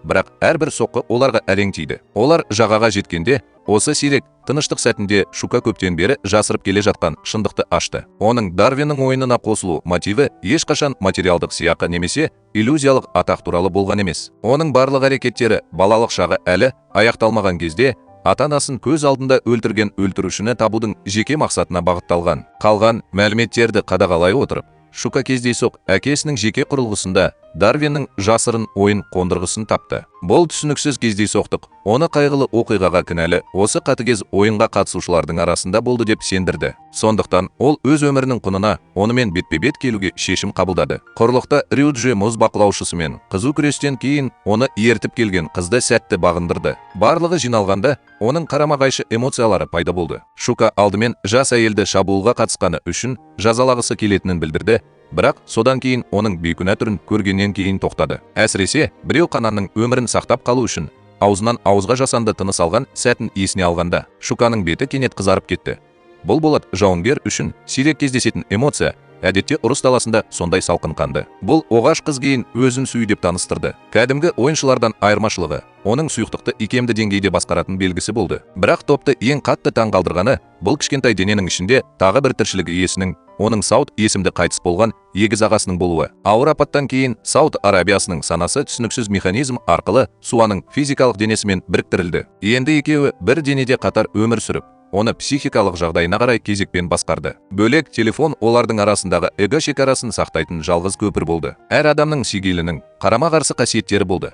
Бірақ әрбір соққы оларға әрең тиді. Олар жағаға жеткенде, осы сирек тыныштық сәтінде Шука көптен бері жасырып келе жатқан шындықты ашты. Оның Дарвиннің ойынына қосылу мотиві ешқашан материалдық сыйақы немесе иллюзиялық атақ туралы болған емес. Оның барлық әрекеттері балалық шағы әлі аяқталмаған кезде ата-анасын көз алдында өлтірген өлтірушіні табудың жеке мақсатына бағытталған. Қалған мәліметтерді қадағалай отырып, Шука кездейсоқ әкесінің жеке құрылғысында Дарвиннің жасырын ойын қондырғысын тапты. Бұл түсініксіз кездейсоқтық оны қайғылы оқиғаға кінәлі осы қатыгез ойынға қатысушылардың арасында болды деп сендірді. Сондықтан ол өз өмірінің құнына онымен бетпе-бет келуге шешім қабылдады. Құрлықта Рюджи мұз бақылаушысымен қызу күрестен кейін оны ертіп келген қызды сәтті бағындырды. Барлығы жиналғанда оның қарама-қайшы эмоциялары пайда болды. Шука алдымен жас әйелді шабуылға қатысқаны үшін жазалағысы келетінін білдірді, бірақ содан кейін оның бейкүнә түрін көргеннен кейін тоқтады. Әсіресе біреу Кананның өмірін сақтап қалу үшін аузынан ауызға жасанды тыныс алған сәтін есіне алғанда Шуканың беті кенет қызарып кетті. Бұл болат жауынгер үшін сирек кездесетін эмоция, әдетте ұрыс даласында сондай салқын қанды. Бұл оғаш қыз кейін өзін сүй деп таныстырды. Кәдімгі ойыншылардан айырмашылығы оның сұйықтықты икемді деңгейде басқаратын белгісі болды. Бірақ топты ең қатты таңғалдырғаны бұл кішкентай дененің ішінде тағы бір тіршілік иесінің, оның Сауд есімді қайтыс болған егіз ағасының болуы. Ауыр апаттан кейін Сауд Арабиясының санасы түсініксіз механизм арқылы Суаның физикалық денесімен біріктірілді. Енді екеуі бір денеде қатар өмір сүріп, оны психикалық жағдайына қарай кезекпен басқарды. Бөлек телефон олардың арасындағы эго шекарасын сақтайтын жалғыз көпір болды. Әр адамның сигилінің қарама-қарсы қасиеттері болды.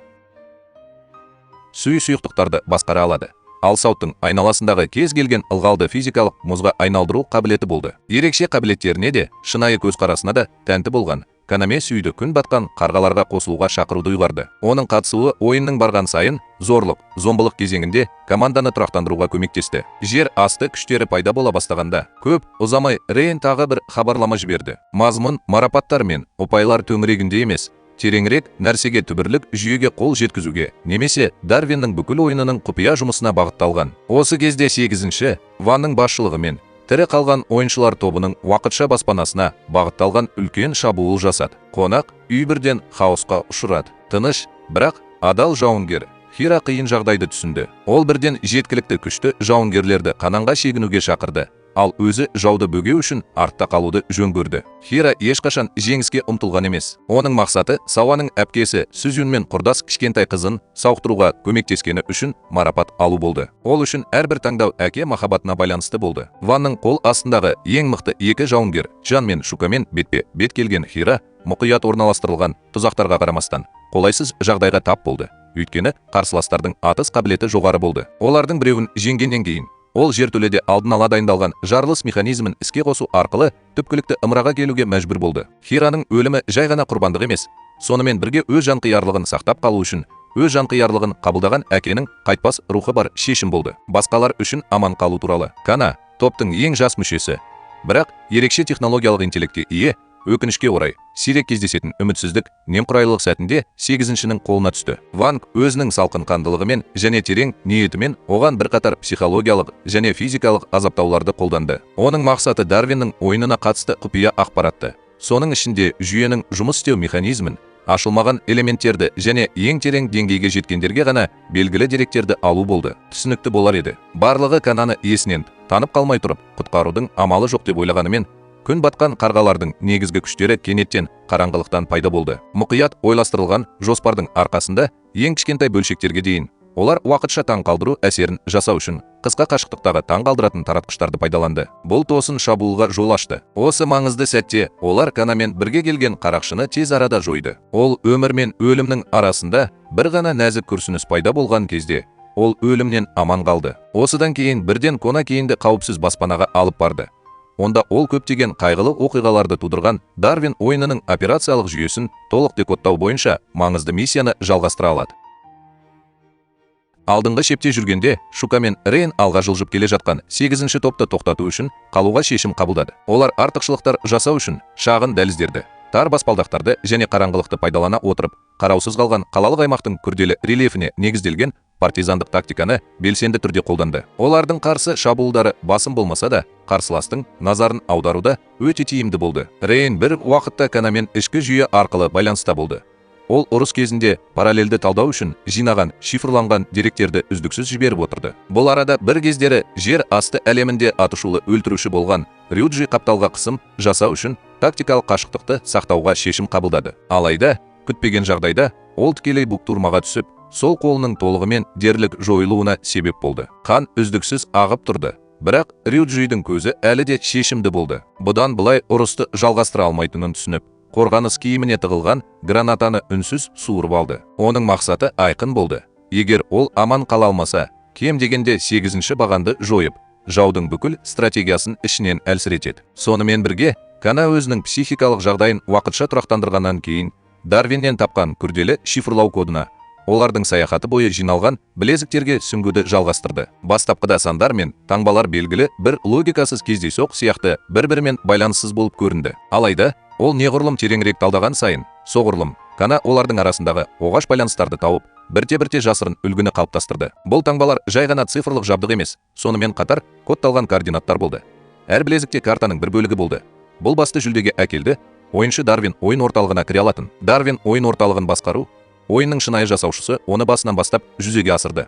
Сұйықтықтарды басқара алады. Ал Саудтың айналасындағы кез келген ылғалды физикалық мұзға айналдыру қабілеті болды. Ерекше қабілеттеріне де, шынайы көзқарасына да тәнті болған Канаме сүйді күн батқан қарғаларға қосылуға шақыруды ұйғарды. Оның қатысуы ойынның барған сайын зорлық, зомбылық кезеңінде команданы тұрақтандыруға көмектесті. Жер асты күштері пайда бола бастағанда, көп ұзамай Рейн тағы бір хабарлама жіберді. Мазмұн марапаттар мен ұпайлар төңірегінде емес, тереңірек нәрсеге түбірлік жүйеге қол жеткізуге, немесе Дарвиннің бүкіл ойынының құпия жұмысына бағытталған. Осы кезде 8-ші Ванның басшылығымен тірі қалған ойыншылар тобының уақытша баспанасына бағытталған үлкен шабуыл жасады. Қонақ үй бірден хаосқа ұшырады. Тыныш, бірақ адал жауынгер Хира қиын жағдайды түсінді. Ол бірден жеткілікті күшті жауынгерлерді қананға шегінуге шақырды, ал өзі жауды бөгеу үшін артта қалуды жөн көрді. Хира ешқашан жеңіске ұмтылған емес. Оның мақсаты Сауаның әпкесі Сүзюнмен құрдас кішкентай қызын сауықтыруға көмектескені үшін марапат алу болды. Ол үшін әрбір таңдау әке махаббатына байланысты болды. Ванның қол астындағы ең мықты екі жауынгер Жан мен Шукамен бетпе-бет келген Хира мұқият орналастырылған тұзақтарға қарамастан қолайсыз жағдайға тап болды. Өйткені қарсыластардың атыс қабілеті жоғары болды. Олардың біреуін жеңгеннен кейін ол жертөледе алдын ала дайындалған жарылыс механизмін іске қосу арқылы түпкілікті ымыраға келуге мәжбүр болды. Хираның өлімі жай ғана құрбандық емес, сонымен бірге өз жанқиярлығын сақтап қалу үшін өз жанқиярлығын қабылдаған әкенің қайтпас рухы бар шешім болды. Басқалар үшін аман қалу туралы. Кана топтың ең жас мүшесі, бірақ ерекше технологиялық интеллектке ие. Өкінішке орай, сирек кездесетін үмітсіздік немқұрайлылық сәтінде 8-шінің қолына түсті. Ванг өзінің салқын қандылығымен және терең ниетімен оған бірқатар психологиялық және физикалық азаптауларды қолданды. Оның мақсаты Дарвиннің ойынына қатысты құпия ақпаратты, соның ішінде жүйенің жұмыс істеу механизмін, ашылмаған элементтерді және ең терең деңгейге жеткендерге ғана белгілі деректерді алу болды. Түсінікті болар еді. Барлығы Кананы есінен танып қалмай тұрып, құтқарудың амалы жоқ деп ойлағанымен, күн батқан қарғалардың негізгі күштері кенеттен қараңғылықтан пайда болды. Мұқият ойластырылған жоспардың арқасында ең кішкентай бөлшектерге дейін олар уақытша таң қалдыру әсерін жасау үшін қысқа қашықтықтағы таң қалдыратын таратқыштарды пайдаланды. Бұл тосын шабуылға жол ашты. Осы маңызды сәтте олар Канамен бірге келген қарақшыны тез арада жойды. Ол өмір мен өлімнің арасында бір ғана нәзік күрсініс пайда болған кезде ол өлімнен аман қалды. Осыдан кейін бірден Кона кейінді қауіпсіз баспанаға алып барды. Онда ол көптеген қайғылы оқиғаларды тудырған Дарвин ойынының операциялық жүйесін толық декодтау бойынша маңызды миссияны жалғастыра алады. Алдыңғы шепте жүргенде Шука мен Рейн алға жылжып келе жатқан 8-ші топты тоқтату үшін қалуға шешім қабылдады. Олар артықшылықтар жасау үшін шағын дәліздерді, тар баспалдақтарды және қараңғылықты пайдалана отырып, қараусыз қалған қалалық аймақтың күрделі рельефіне негізделген партизандық тактиканы белсенді түрде қолданды. Олардың қарсы шабуылдары басым болмаса да, қарсыластың назарын аударуда өте тиімді болды. Рейн бір уақытта Канамен ішкі жүйе арқылы байланыста болды. Ол ұрыс кезінде параллельді талдау үшін жинаған шифрланған деректерді үздіксіз жіберіп отырды. Бұл арада бір кездері жер асты әлемінде атышулы өлтіруші болған Рюджи қапталға қысым жасау үшін тактикалық қашықтықты сақтауға шешім қабылдады. Алайда, күтпеген жағдайда ол тікелей буктурмаға түсіп, сол қолының толығымен дерлік жойылуына себеп болды. Қан үздіксіз ағып тұрды. Бірақ Рюджидің көзі әлі де шешімді болды. Бұдан былай ұрысты жалғастыра алмайтынын түсініп, қорғаныс киіміне тығылған гранатаны үнсіз суырып алды. Оның мақсаты айқын болды. Егер ол аман қала алмаса, кем дегенде 8-ші бағанды жойып, жаудың бүкіл стратегиясын ішінен әлсіретеді. Сонымен бірге, Кана өзінің психикалық жағдайын уақытша тұрақтандырғаннан кейін Дарвиннен тапқан күрделі шифрлау кодына олардың саяхаты бойы жиналған білезіктерге сүңгуді жалғастырды. Бастапқыда сандар мен таңбалар белгілі бір логикасыз кездейсоқ сияқты бір-бірімен байланыссыз болып көрінді. Алайда, ол неғұрлым тереңірек талдаған сайын, соғұрлым Кана олардың арасындағы оғаш байланыстарды тауып, бірте-бірте жасырын үлгіні қалыптастырды. Бұл таңбалар жай ғана цифрлық жабдық емес, сонымен қатар кодталған координаттар болды. Әр білезікте картаның бір бөлігі болды. Бұл басты жүлдеге әкелді. Ойыншы Дарвин ойын орталығына кіре алатын. Дарвин ойын орталығын басқару, ойынның шынайы жасаушысы оны басынан бастап жүзеге асырды.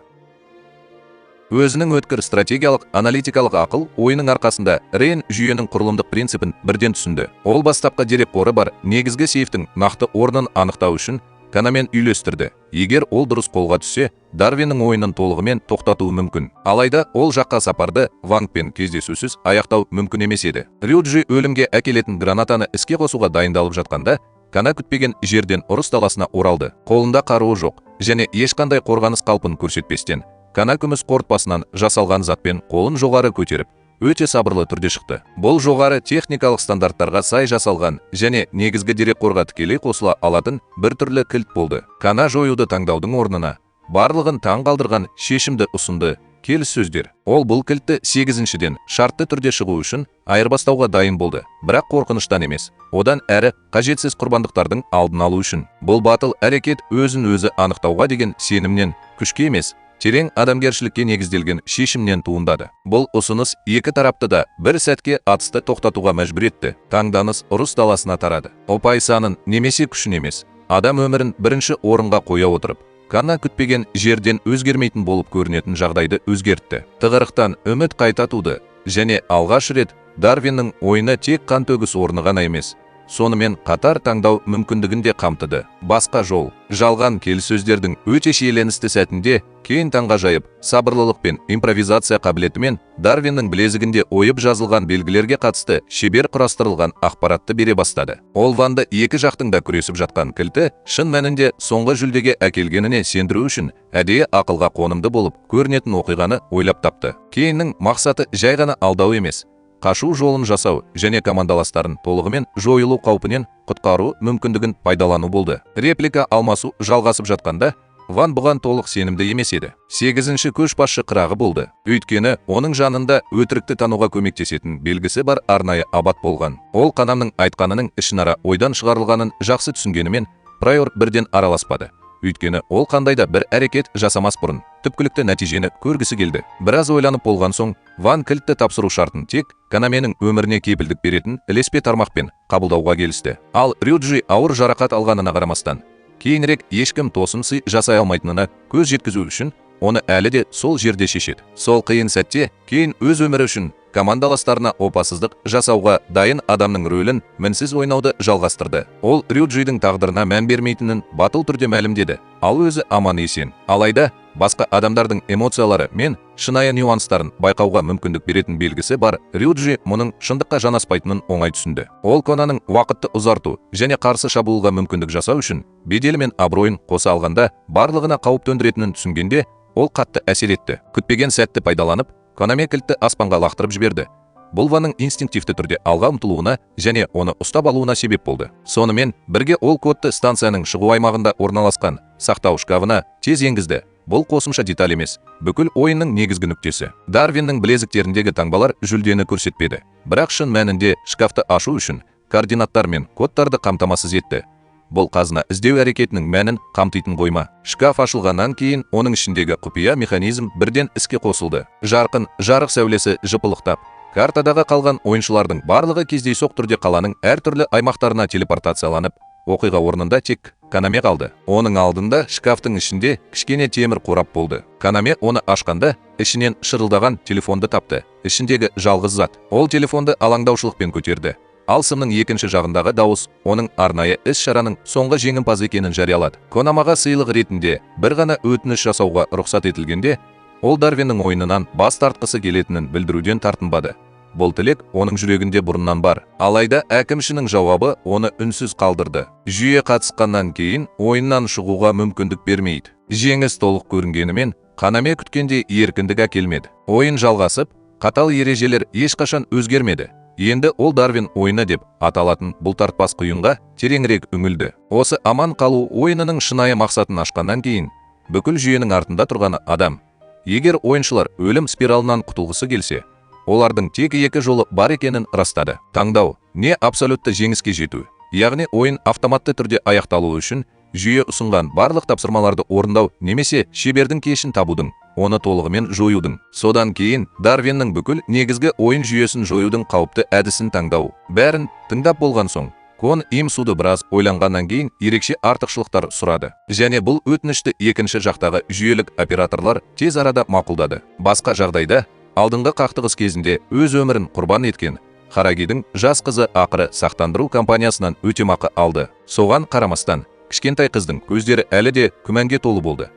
Өзінің өткір стратегиялық аналитикалық ақыл ойының арқасында Рейн жүйенің құрылымдық принципін бірден түсінді. Ол бастапқы дерек қоры бар негізгі сейфтің нақты орнын анықтау үшін Канамен үйлестірді. Егер ол дұрыс қолға түссе, Дарвиннің ойынын толығымен тоқтатуы мүмкін. Алайда ол жаққа сапарды Вангпен кездесусіз аяқтау мүмкін емес еді. Рюджи өлімге әкелетін гранатаны іске қосуға дайындалып жатқанда, Кана күтпеген жерден ұрыс даласына оралды. Қолында қаруы жоқ және ешқандай қорғаныс қалпын көрсетпестен, Кана күміс қорытпасынан жасалған затпен қолын жоғары көтеріп, өте сабырлы түрде шықты. Бұл жоғары техникалық стандарттарға сай жасалған және негізгі дерекқорға тікелей қосыла алатын бір түрлі кілт болды. Кана жоюды таңдаудың орнына барлығын таң қалдырған шешімді ұсынды. Келіссөздер. Ол бұл кілтті 8-шіден шартты түрде шығу үшін айырбастауға дайын болды, бірақ қорқыныштан емес. Одан әрі қажетсіз құрбандықтардың алдын алу үшін. Бұл батыл әрекет өзін-өзі анықтауға деген сенімнен, күшке емес, терең адамгершілікке негізделген шешімнен туындады. Бұл ұсыныс екі тарапты да бір сәтке атысты тоқтатуға мәжбүр етті. Таңданыс ұрыс даласына тарады. Ұпай санын немесе күшін емес, адам өмірін бірінші орынға қоя отырып, Кана күтпеген жерден өзгермейтін болып көрінетін жағдайды өзгертті. Тығырықтан үміт қайта туды және алғаш рет Дарвиннің ойына тек қан төгіс орны ғана емес, сонымен қатар таңдау мүмкіндігін де қамтыды. Басқа жол, жалған келіссөздердің өте шиеленісті сәтінде Кейн таңғажайып сабырлылық пен импровизация қабілетімен Дарвиннің білезігінде ойып жазылған белгілерге қатысты шебер құрастырылған ақпаратты бере бастады. Ол Ванды екі жақтың да күресіп жатқан кілті шын мәнінде соңғы жүлдеге әкелгеніне сендіру үшін әдейі ақылға қонымды болып көрінетін оқиғаны ойлап тапты. Кейннің мақсаты жай ғана алдау емес, қашу жолын жасау және командаластарын толығымен жойылу қаупінен құтқару мүмкіндігін пайдалану болды. Реплика алмасу жалғасып жатқанда, Ван бұған толық сенімді емес еді. 8-ші көшбасшы қырағы болды. Өйткені оның жанында өтірікті тануға көмектесетін белгісі бар арнайы абат болған. Ол Канамның айтқанының ішінара ойдан шығарылғанын жақсы түсінгенімен, Прайор бірден араласпады. Өйткені ол қандайда бір әрекет жасамас бұрын түпкілікті нәтижені көргісі келді. Біраз ойланып болған соң, Ван кілтті тапсыру шартын тек Канаменің өміріне кепілдік беретін ілеспе тармақпен қабылдауға келісті. Ал Рюджи ауыр жарақат алғанына қарамастан, кейінірек ешкім тосынсый жасай алмайтынына көз жеткізу үшін оны әлі де сол жерде шешеді. Сол қиын сәтте Кейн өз өмірі үшін командаластарына опасыздық жасауға дайын адамның рөлін мінсіз ойнауды жалғастырды. Ол Рюджидің тағдырына мән бермейтінін батыл түрде мәлімдеді, ал өзі аман есен. Алайда басқа адамдардың эмоциялары мен шынайы нюанстарын байқауға мүмкіндік беретін белгісі бар Рюджи мұның шындыққа жанаспайтынын оңай түсінді. Ол Конаның уақытты ұзарту және қарсы шабуылға мүмкіндік жасау үшін беделі мен абыройын қоса алғанда барлығына қауіп төндіретінін түсінгенде, ол қатты әсер етті. Күтпеген сәтті пайдаланып, Конаме кілтті аспанға лақтырып жіберді. Бұл Ванның инстинктивті түрде алға ұмтылуына және оны ұстап алуына себеп болды. Сонымен бірге ол кодты станцияның шығу аймағында орналасқан сақтау шкафына тез енгізді. Бұл қосымша деталь емес, бүкіл ойынның негізгі нүктесі. Дарвиннің білезіктеріндегі таңбалар жүлдені көрсетпеді, бірақ шын мәнінде шкафты ашу үшін координаттар мен кодтарды қамтамасыз етті. Бұл қазына іздеу әрекетінің мәнін қамтитын қойма. Шкаф ашылғаннан кейін оның ішіндегі құпия механизм бірден іске қосылды. Жарқын, жарық сәулесі жыпылықтап, картадағы қалған ойыншылардың барлығы кездейсоқ түрде қаланың әртүрлі аймақтарына телепортацияланып, оқиға орнында тек Канаме қалды. Оның алдында шкафтың ішінде кішкене темір қорап болды. Канаме оны ашқанда ішінен шырылдаған телефонды тапты. Ішіндегі жалғыз зат. Ол телефонды алаңдаушылықпен көтерді. Ал сымның екінші жағындағы дауыс оның арнайы іс-шараның соңғы жеңімпазы екенін жариялады. Конамаға сыйлық ретінде бір ғана өтініш жасауға рұқсат етілгенде, ол Дарвиннің ойынынан бас тартқысы келетінін білдіруден тартынбады. Бұл тілек оның жүрегінде бұрыннан бар. Алайда әкімшінің жауабы оны үнсіз қалдырды. Жүйе қатысқаннан кейін ойыннан шығуға мүмкіндік бермейді. Жеңіс толық көрінгенімен, Канаме күткенде еркіндік әкелмеді. Ойын жалғасып, қатал ережелер ешқашан өзгермеді. Енді ол Дарвин ойыны деп аталатын бұл тартпас құйынға тереңірек үңілді. Осы аман қалу ойынының шынайы мақсатын ашқаннан кейін, бүкіл жүйенің артында тұрғаны адам. Егер ойыншылар өлім спиралынан құтылғысы келсе, олардың тек екі жолы бар екенін растады. Таңдау, не абсолютті жеңіске жету, яғни ойын автоматты түрде аяқталуы үшін жүйе ұсынған барлық тапсырмаларды орындау немесе шебердің кешін табудың, оны толығымен жоюдың. Содан кейін Дарвиннің бүкіл негізгі ойын жүйесін жоюдың қауіпті әдісін таңдау. Бәрін тыңдап болған соң, Кон Имсуды біраз ойланғаннан кейін ерекше артықшылықтар сұрады. Және бұл өтінішті екінші жақтағы жүйелік операторлар тез арада мақұлдады. Басқа жағдайда, алдыңғы қақтығыс кезінде өз өмірін құрбан еткен Харагидің жас қызы ақыры сақтандыру компаниясынан өтемақы алды. Соған қарамастан, кішкентай қыздың көздері әлі де күмәнге толы болды.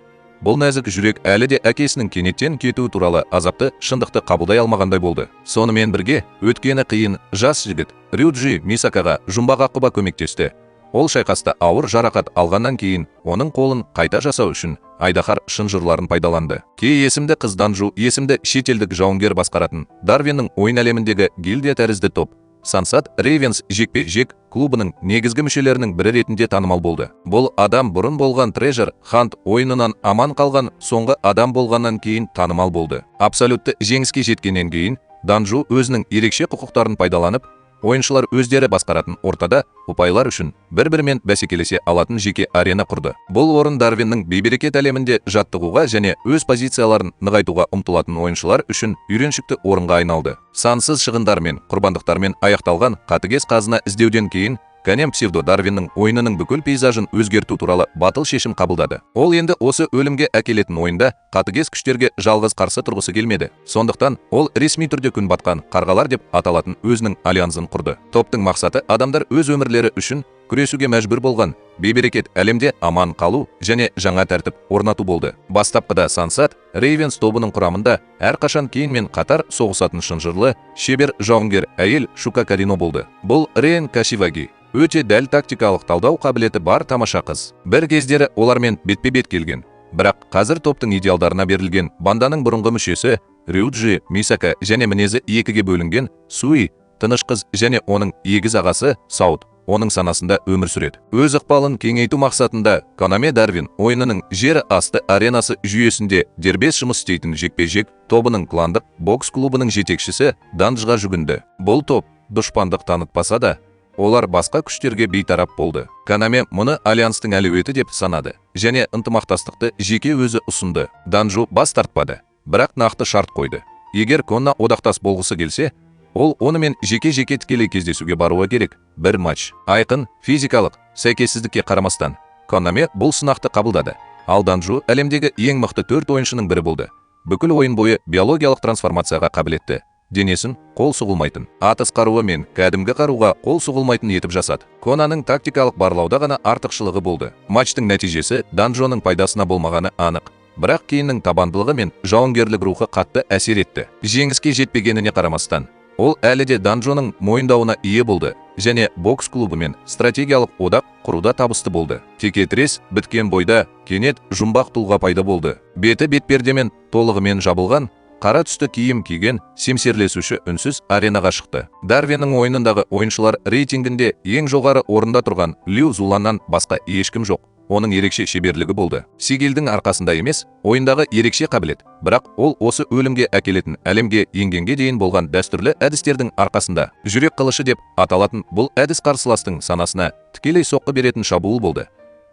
Бұл нәзік жүрек әлі де әкесінің кенеттен кетуі туралы азапты шындықты қабылдай алмағандай болды. Сонымен бірге, өткені қиын жас жігіт Рюджи Мисакаға жұмбақ аққұба көмектесті. Ол шайқаста ауыр жарақат алғаннан кейін оның қолын қайта жасау үшін айдаһар шынжырларын пайдаланды. Кей есімді қыз Данжу есімді шетелдік жауынгер басқаратын Дарвиннің ойын әлеміндегі гильдия тәрізді топ Сансат Рейвенс жекпе-жек клубының негізгі мүшелерінің бірі ретінде танымал болды. Бұл адам бұрын болған Трежер Хант ойынынан аман қалған соңғы адам болғаннан кейін танымал болды. Абсолютті жеңіске жеткеннен кейін Данжу өзінің ерекше құқықтарын пайдаланып, ойыншылар өздері басқаратын ортада ұпайлар үшін бір-бірімен бәсекелесе алатын жеке арена құрды. Бұл орын Дарвиннің бейберекет әлемінде жаттығуға және өз позицияларын нығайтуға ұмтылатын ойыншылар үшін үйреншікті орынға айналды. Сансыз шығындар мен құрбандықтармен аяқталған қатыгез қазына іздеуден кейін Канем псевдо Дарвиннің ойынының бүкіл пейзажын өзгерту туралы батыл шешім қабылдады. Ол енді осы өлімге әкелетін ойында қатыгез күштерге жалғыз қарсы тұрғысы келмеді. Сондықтан ол ресми түрде күн батқан қарғалар деп аталатын өзінің альянсын құрды. Топтың мақсаты адамдар өз өмірлері үшін күресуге мәжбүр болған бейберекет әлемде аман қалу және жаңа тәртіп орнату болды. Бастапқыда Сансат Рейвенс тобының құрамында әрқашан кейінмен қатар соғысатын шынжырлы, шебер жауынгер әйел Шука Карино болды. Бұл Рейн Кашиваги, өте дәл тактикалық талдау қабілеті бар тамаша қыз. Бір кездері олармен бетпе-бет келген. Бірақ қазір топтың идеалдарына берілген банданың бұрынғы мүшесі Рюджи Мисака және мінезі екіге бөлінген Суи, тыныш қыз және оның егіз ағасы Саут оның санасында өмір сүреді. Өз ықпалын кеңейту мақсатында Konami Darwin ойынының жер асты аренасы жүйесінде дербес жұмыс істейтін жекпе-жек тобының кландық бокс клубының жетекшісі Данжға жүгінді. Бұл топ дұшпандық танытпаса да, олар басқа күштерге бейтарап болды. Konami мұны альянстың әлеуеті деп санады және ынтымақтастықты жеке өзі ұсынды. Данжу бас тартпады, бірақ нақты шарт қойды. Егер Конна одақтас болғысы келсе, ол онымен жеке-жеке тікелей кездесуге баруы керек. Бір матч. Айқын физикалық сәйкессіздікке қарамастан Konami бұл сынақты қабылдады. Ал Данжу әлемдегі ең мықты 4 ойыншының бірі болды. Бүкіл ойын бойы биологиялық трансформацияға қабілетті. Денесін қол сұғылмайтын, атыс қаруы мен кәдімгі қаруға қол сұғылмайтын етіп жасады. Конаның тактикалық барлауда ғана артықшылығы болды. Матчтың нәтижесі Данжоның пайдасына болмағаны анық. Бірақ кейіннің табандылығы мен жауынгерлік рухы қатты әсер етті. Жеңіске жетпегеніне қарамастан, ол әлі де Данжоның мойындауына ие болды және бокс клубымен стратегиялық одақ құруда табысты болды. Текетірес біткен бойда кенет жұмбақ тұлға пайда болды. Беті бетпердемен толығымен жабылған, қара түсті киім киген семсерлесуші үнсіз аренаға шықты. Дарвиннің ойынындағы ойыншылар рейтингінде ең жоғары орында тұрған Лю Зуланнан басқа ешкім жоқ. Оның ерекше шеберлігі болды. Сигелдің арқасында емес, ойындағы ерекше қабілет, бірақ ол осы өлімге әкелетін әлемге енгенге дейін болған дәстүрлі әдістердің арқасында. Жүрек қылышы деп аталатын бұл әдіс қарсыластың санасына тікелей соққы беретін шабуыл болды.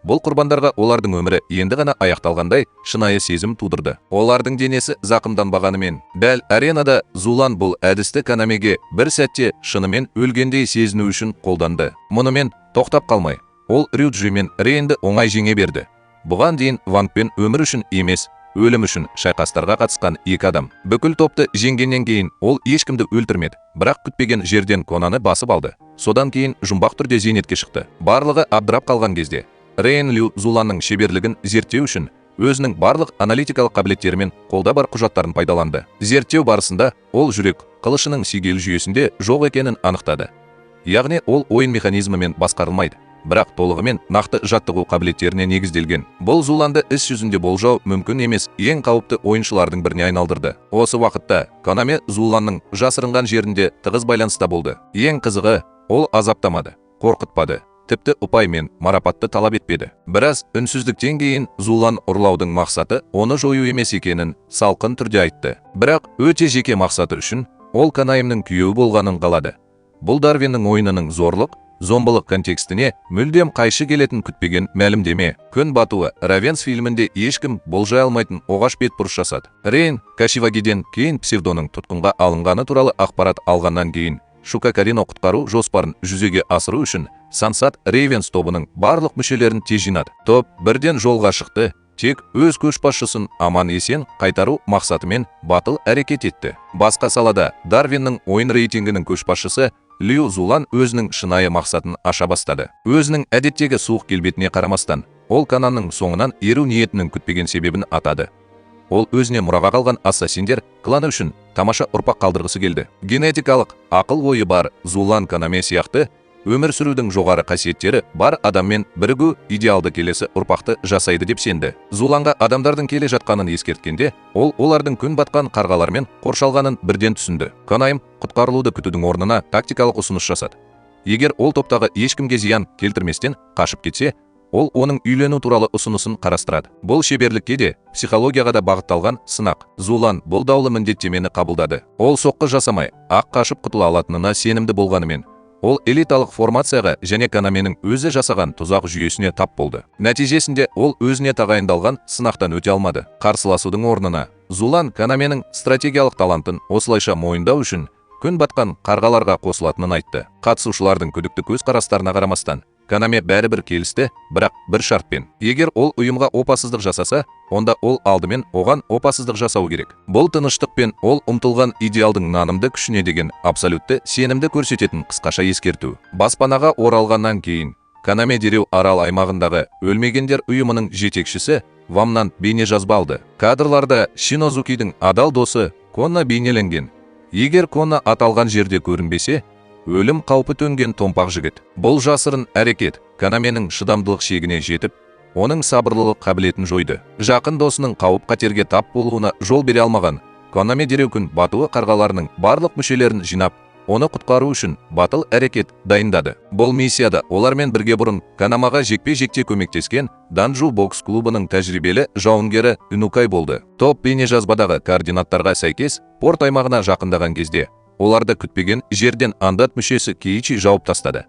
Бұл құрбандарға олардың өмірі енді ғана аяқталғандай шынайы сезім тудырды. Олардың денесі зақымданбағанымен, дәл аренада Зулан бұл әдісті Konamiге бір сәтте шынымен өлгендей сезіну үшін қолданды. Мұнымен тоқтап қалмай, ол Рюджи мен Рейнді оңай жеңе берді. Бұған дейін Вангпен өмір үшін емес, өлім үшін шайқастарға қатысқан екі адам. Бүкіл топты жеңгеннен кейін ол ешкімді өлтірмеді, бірақ күтпеген жерден Конаны басып алды. Содан кейін жұмбақ түрде зейнетке шықты. Барлығы абдырап қалған кезде Рейн Лю Зуланның шеберлігін зерттеу үшін өзінің барлық аналитикалық қабілеттерімен қолда бар құжаттарын пайдаланды. Зерттеу барысында ол жүрек қылышының сигел жүйесінде жоқ екенін анықтады. Яғни ол ойын механизмімен басқарылмайды, бірақ толығымен нақты жаттығу қабілеттеріне негізделген. Бұл Зуланды іс жүзінде болжау мүмкін емес ең қауіпті ойыншылардың біріне айналдырды. Осы уақытта Konami Зуланның жасырынған жерінде тығыз байланыста болды. Ең қызығы, ол азаптамады, қорқытпады, тіпті ұпай мен марапатты талап етпеді. Біраз үнсіздіктен кейін Зулан ұрлаудың мақсаты оны жою емес екенін салқын түрде айтты. Бірақ өте жеке мақсаты үшін ол Konami'нің күйеуі болғанын қалады. Бұл Дарвиннің ойынының зорлық, зомбылық контекстіне мүлдем қайшы келетін күтпеген мәлімдеме. Күн батуы Равенс фильмінде ешкім болжай алмайтын оғаш бетбұрыс жасады. Рейн Кашивагиден кейін псевдоның тұтқынға алынғаны туралы ақпарат алғаннан кейін Шука Карино құтқару жоспарын жүзеге асыру үшін Сансат Рейвенс тобының барлық мүшелерін тез жинады. Топ бірден жолға шықты, тек өз көшбасшысын аман-есен қайтару мақсатымен батыл әрекет етті. Басқа салада Дарвиннің ойын рейтингінің көшбасшысы Лю Зулан өзінің шынайы мақсатын аша бастады. Өзінің әдеттегі суық келбетіне қарамастан, ол Конанның соңынан еру ниетінің күтпеген себебін атады. Ол өзіне мұраға қалған ассасиндер кланы үшін тамаша ұрпақ қалдырғысы келді. Генетикалық ақыл ойы бар Зулан Konami сияқты өмір сүрудің жоғары қасиеттері бар адаммен бірігу идеалды келесі ұрпақты жасайды деп сенді. Зуланға адамдардың келе жатқанын ескерткенде, ол олардың күн батқан қарғалармен қоршалғанын бірден түсінді. Konami құтқарылуды күтудің орнына тактикалық ұсыныс жасады. Егер ол топтағы ешкімге зиян келтірместен қашып кетсе, ол оның үйлену туралы ұсынысын қарастырады. Бұл шеберлікке де, психологияға да бағытталған сынақ. Зулан бұл даулы міндеттемені қабылдады. Ол соққы жасамай, ақ қашып құтыла алатынына сенімді болғанымен, ол элиталық формацияға және Konami'нің өзі жасаған тұзақ жүйесіне тап болды. Нәтижесінде ол өзіне тағайындалған сынақтан өте алмады. Қарсыласудың орнына Зулан Konami'нің стратегиялық талантын осылайша мойындау үшін күн батқан қарғаларға қосылатынын айтты. Қатысушылардың күдікті көз қарастарына қарамастан, Канаме бәрібір келісті, бірақ бір шартпен. Егер ол ұйымға опасыздық жасаса, онда ол алдымен оған опасыздық жасау керек. Бұл тыныштық пен ол ұмтылған идеалдың нанымды күшіне деген абсолютті сенімді көрсететін қысқаша ескерту. Баспанаға оралғаннан кейін, Канаме дереу арал аймағындағы өлмегендер ұйымының жетекшісі Вамнан бейнежазба алды. Кадрларда Шинозукидің адал досы Кона бейнеленген. Егер Кона аталған жерде көрінбесе, өлім қаупі төнген томпақ жігіт. Бұл жасырын әрекет Канаменің шыдамдылық шегіне жетіп, оның сабырлылық қабілетін жойды. Жақын досының қауіп қатерге тап болуына жол бере алмаған Канаме дереу күн батуы қарғаларының барлық мүшелерін жинап, оны құтқару үшін батыл әрекет дайындады. Бұл миссияда олармен бірге бұрын Канамаға жекпе-жекте көмектескен Данжу бокс клубының тәжірибелі жауынгері Инукай болды. Топ бейнежазбадағы координаттарға сәйкес, порт аймағына жақындаған кезде оларды күтпеген жерден андат мүшесі Кейичи жауып тастады.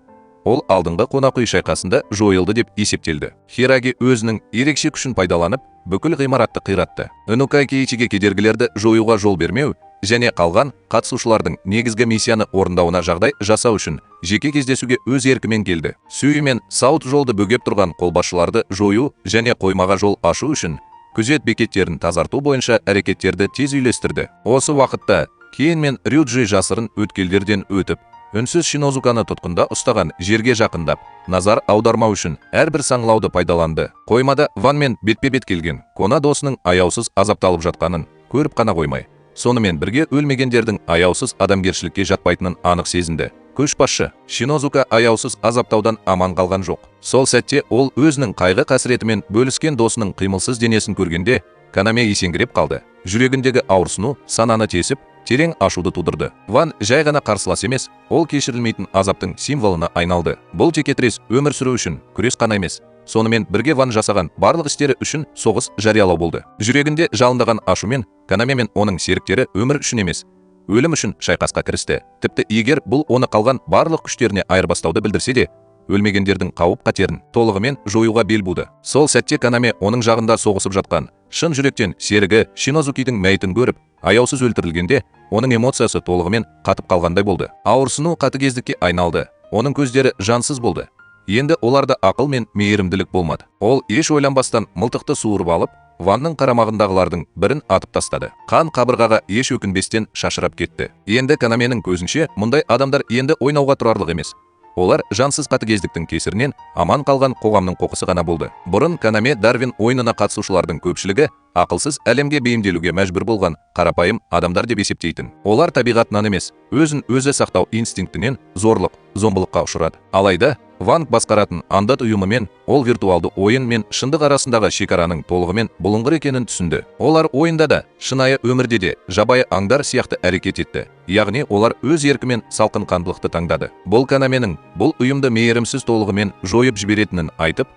Ол алдыңғы қонақүй шайқасында жойылды деп есептелді. Хираги өзінің ерекше күшін пайдаланып, бүкіл ғимаратты қиратты. Инукай Кейичиге кедергілерді жоюға жол бермеу және қалған қатысушылардың негізгі миссияны орындауына жағдай жасау үшін жеке кездесуге өз еркімен келді. Сюи мен Саут жолды бөгеп тұрған қолбасшыларды жою және қоймаға жол ашу үшін күзет бекеттерін тазарту бойынша әрекеттерді тез үйлестірді. Осы уақытта Кен мен Рюджи жасырын өткелдерден өтіп, үнсіз Шинозуканы тұтқында ұстаған жерге жақындап, назар аудармау үшін әрбір саңлауды пайдаланды. Қоймада Ван мен бетпе-бет келген Кона досының аяусыз азапталып жатқанын көріп қана қоймай, сонымен бірге өлмегендердің аяусыз адамгершілікке жатпайтынын анық сезінді. Көшбасшы Шинозука аяусыз азаптаудан аман қалған жоқ. Сол сәтте ол өзінің қайғы қасіретімен бөліскен досының қимылсыз денесін көргенде, Канаме есеңгіреп қалды. Жүрегіндегі ауырсыну сананы тесіп, терең ашуды тудырды. Ван жай ғана қарсылас емес, ол кешірілмейтін азаптың символына айналды. Бұл текетірес өмір сүру үшін күрес қана емес, сонымен бірге Ван жасаған барлық істері үшін соғыс жариялау болды. Жүрегінде жалындаған ашумен Канаме мен оның серіктері өмір үшін емес, өлім үшін шайқасқа кірісті. Тіпті егер бұл оны қалған барлық күштеріне айырбастауды білдірсе де, өлмегендердің қауіп қатерін толығымен жоюға бел буды. Сол сәтте Канаме оның жағында соғысып жатқан шын жүректен серігі Шинозукидің мәйітін көріп, аяусыз өлтірілгенде, оның эмоциясы толығымен қатып қалғандай болды. Ауырсыну қатыгездікке айналды. Оның көздері жансыз болды. Енді оларда ақыл мен мейірімділік болмады. Ол еш ойланбастан мылтықты суырып алып, Ванның қарамағындағылардың бірін атып тастады. Қан қабырғаға еш өкінбестен шашырап кетті. Енді Канаменің көзінше, мұндай адамдар енді ойнауға тұрарлық емес. Олар жансыз қатыгездіктің кесірінен аман қалған қоғамның қоқысы ғана болды. Бұрын Канаме Дарвин ойынына қатысушылардың көпшілігі ақылсыз әлемге бейімделуге мәжбүр болған қарапайым адамдар деп есептейтін. Олар табиғатынан емес, өзін өзі сақтау инстинктінен зорлық, зомбылыққа ұшырады. Алайда Ванг басқаратын андат ұйымымен ол виртуалды ойын мен шындық арасындағы шекараның толығымен бұлыңғыр екенін түсінді. Олар ойында да, шынайы өмірде де жабайы аңдар сияқты әрекет етті. Яғни олар өз еркімен салқынқандылықты таңдады. Бұл Канаменің бұл ұйымды мейірімсіз толығымен жойып жіберетінін айтып,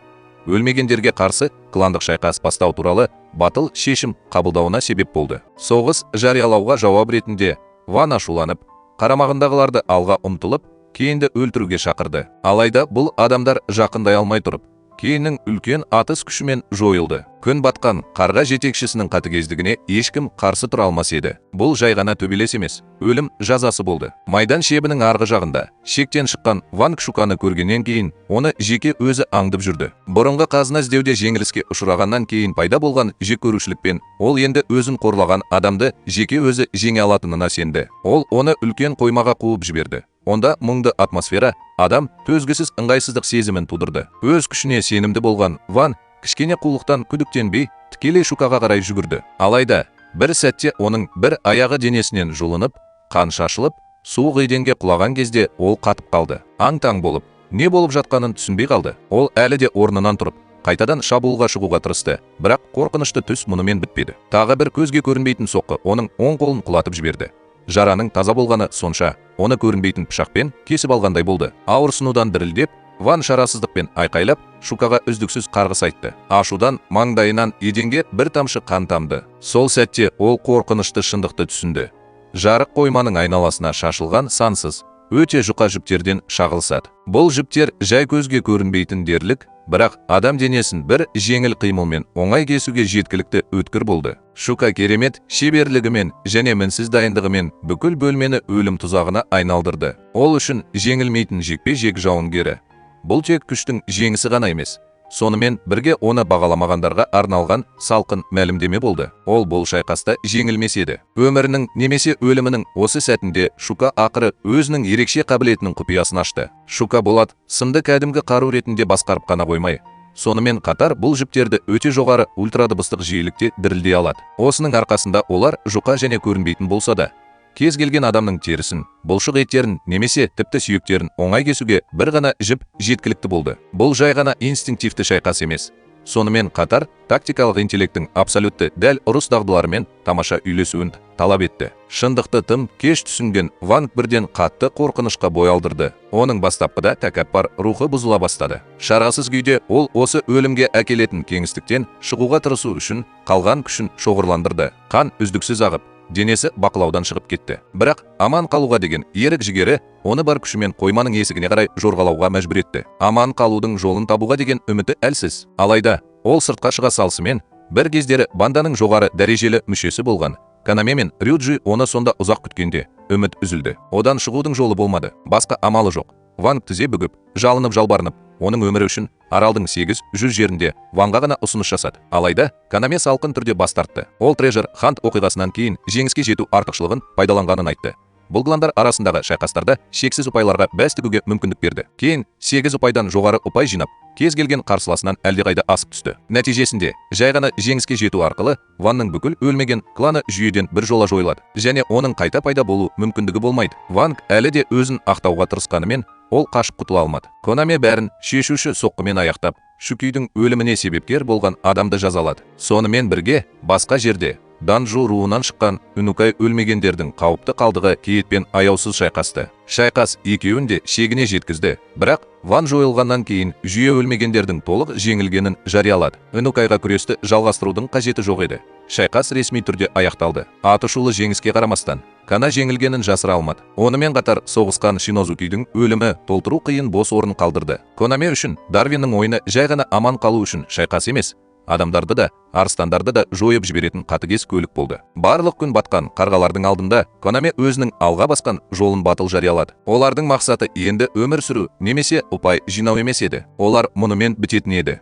өлмегендерге қарсы кландық шайқас бастау туралы батыл шешім қабылдауына себеп болды. Соғыс жариялауға жауап ретінде Ван ашуланып, қарамағындағыларды алға ұмтылып, Кейінді өлтіруге шақырды. Алайда бұл адамдар жақындай алмай тұрып, Кейіннің үлкен атыс күшімен жойылды. Күн батқан қарға жетекшісінің қатыгездігіне ешкім қарсы тұра алмас еді. Бұл жай ғана төбелес емес, өлім жазасы болды. Майдан шебінің арғы жағында шектен шыққан Ванг Шуканы көргеннен кейін оны жеке өзі аңдып жүрді. Бұрынғы қазына іздеуде жеңіліске ұшырағаннан кейін пайда болған жек көрушілікпен ол енді өзін қорлаған адамды жеке өзі жеңе алатынына сенді. Ол оны үлкен қоймаға қуып жіберді. Онда мұңды атмосфера адам төзгісіз ыңғайсыздық сезімін тудырды. Өз күшіне сенімді болған Ван кішкене қулықтан күдіктенбей тікелей Шукаға қарай жүгірді. Алайда бір сәтте оның бір аяғы денесінен жұлынып, қан шашылып, суық еденге құлаған кезде ол қатып қалды. Аң-таң болып, не болып жатқанын түсінбей қалды. Ол әлі де орнынан тұрып, қайтадан шабуылға шығуға тырысты, бірақ қорқынышты түс мұнымен бітпеді. Тағы бір көзге көрінбейтін соққы оның оң қолын құлатып жіберді. Жараның таза болғаны сонша, оны көрінбейтін пышақпен кесіп алғандай болды. Ауырсынудан дірілдеп, Ван шарасыздықпен айқайлап, Шукаға үздіксіз қарғыс айтты. Ашудан маңдайынан еденге бір тамшы қан тамды. Сол сәтте ол қорқынышты шындықты түсінді. Жарық қойманың айналасына шашылған сансыз, өте жұқа жіптерден шағылысады. Бұл жіптер жай көзге көрінбейтін дерлік, бірақ адам денесін бір жеңіл қимылмен оңай кесуге жеткілікті өткір болды. Шука керемет шеберлігімен және мінсіз дайындығымен бүкіл бөлмені өлім тұзағына айналдырды. Ол үшін жеңілмейтін жекпе-жек жауынгері. Бұл тек күштің жеңісі ғана емес, сонымен бірге оны бағаламағандарға арналған салқын мәлімдеме болды. Ол бұл шайқаста жеңілмес еді. Өмірінің немесе өлімінің осы сәтінде Шука ақыры өзінің ерекше қабілетінің құпиясын ашты. Шука болат сымды кәдімгі қару ретінде басқарып қана қоймай, сонымен қатар бұл жіптерді өте жоғары ультрадыбыстық жиілікте дірілдей алады. Осының арқасында олар жұқа және көрінбейтін болса да, кез келген адамның терісін, бұлшық еттерін немесе тіпті сүйектерін оңай кесуге бір ғана жіп жеткілікті болды. Бұл жай ғана инстинктивті шайқас емес. Сонымен қатар тактикалық интеллекттің абсолютті дәл ұрыс дағдыларымен тамаша үйлесуін талап етті. Шындықты тым кеш түсінген Ванг бірден қатты қорқынышқа бой алдырды. Оның бастапқыда тәкаппар рухы бұзыла бастады. Шарасыз күйде ол осы өлімге әкелетін кеңістіктен шығуға тырысу үшін қалған күшін шоғырландырды. Қан үздіксіз ағып, денесі бақылаудан шығып кетті. Бірақ аман қалуға деген ерік жігері оны бар күшімен қойманың есігіне қарай жорғалауға мәжбүр етті. Аман қалудың жолын табуға деген үміті әлсіз. Алайда ол сыртқа шыға салысымен бір кездері банданың жоғары дәрежелі мүшесі болған Канаме мен Рюджи оны сонда ұзақ күткенде үміт үзілді. Одан шығудың жолы болмады. Басқа амалы жоқ. Ванг тізе бүгіп, жалынып жалбарынып, оның өмірі үшін аралдың 800 жерінде Ванға ғана ұсыныс жасады. Алайда Канаме салқын түрде бас тартты. Ол Трежер Хант оқиғасынан кейін жеңіске жету артықшылығын пайдаланғанын айтты. Бұл кландар арасындағы шайқастарда шексіз ұпайларға бәс тігуге мүмкіндік берді. Кейін 8 ұпайдан жоғары ұпай жинап, кез келген қарсыласынан әлдеқайда асып түсті. Нәтижесінде жай ғана жеңіске жету арқылы Ванның бүкіл өлмеген кланы жүйеден бір жола жойылады және оның қайта пайда болу мүмкіндігі болмайды. Ванг әлі де өзін ақтауға тырысқанымен ол қашып құтыла алмады. Конаме бәрін шешуші соққымен аяқтап, Шукидің өліміне себепкер болған адамды жазалады. Сонымен бірге басқа жерде Данжу руынан шыққан Үнукай өлмегендердің қауіпті қалдығы кейітпен аяусыз шайқасты. Шайқас екеуін де шегіне жеткізді, бірақ Ван жойылғаннан кейін жүйе өлмегендердің толық жеңілгенін жариялады. Үнукайға күресті жалғастырудың қажеті жоқ еді. Шайқас ресми түрде аяқталды. Атышулы жеңіске қарамастан, Кана жеңілгенін жасыра алмады. Онымен қатар соғысқан Шинозукидің өлімі толтыру қиын бос орын қалдырды. Конаме үшін Дарвиннің ойыны жай ғана аман қалу үшін шайқас емес, адамдарды да, арыстандарды да жойып жіберетін қатыгез көлік болды. Барлық күн батқан қарғалардың алдында Конаме өзінің алға басқан жолын батыл жариялады. Олардың мақсаты енді өмір сүру немесе ұпай жинау емес еді. Олар мұнымен бітетін еді.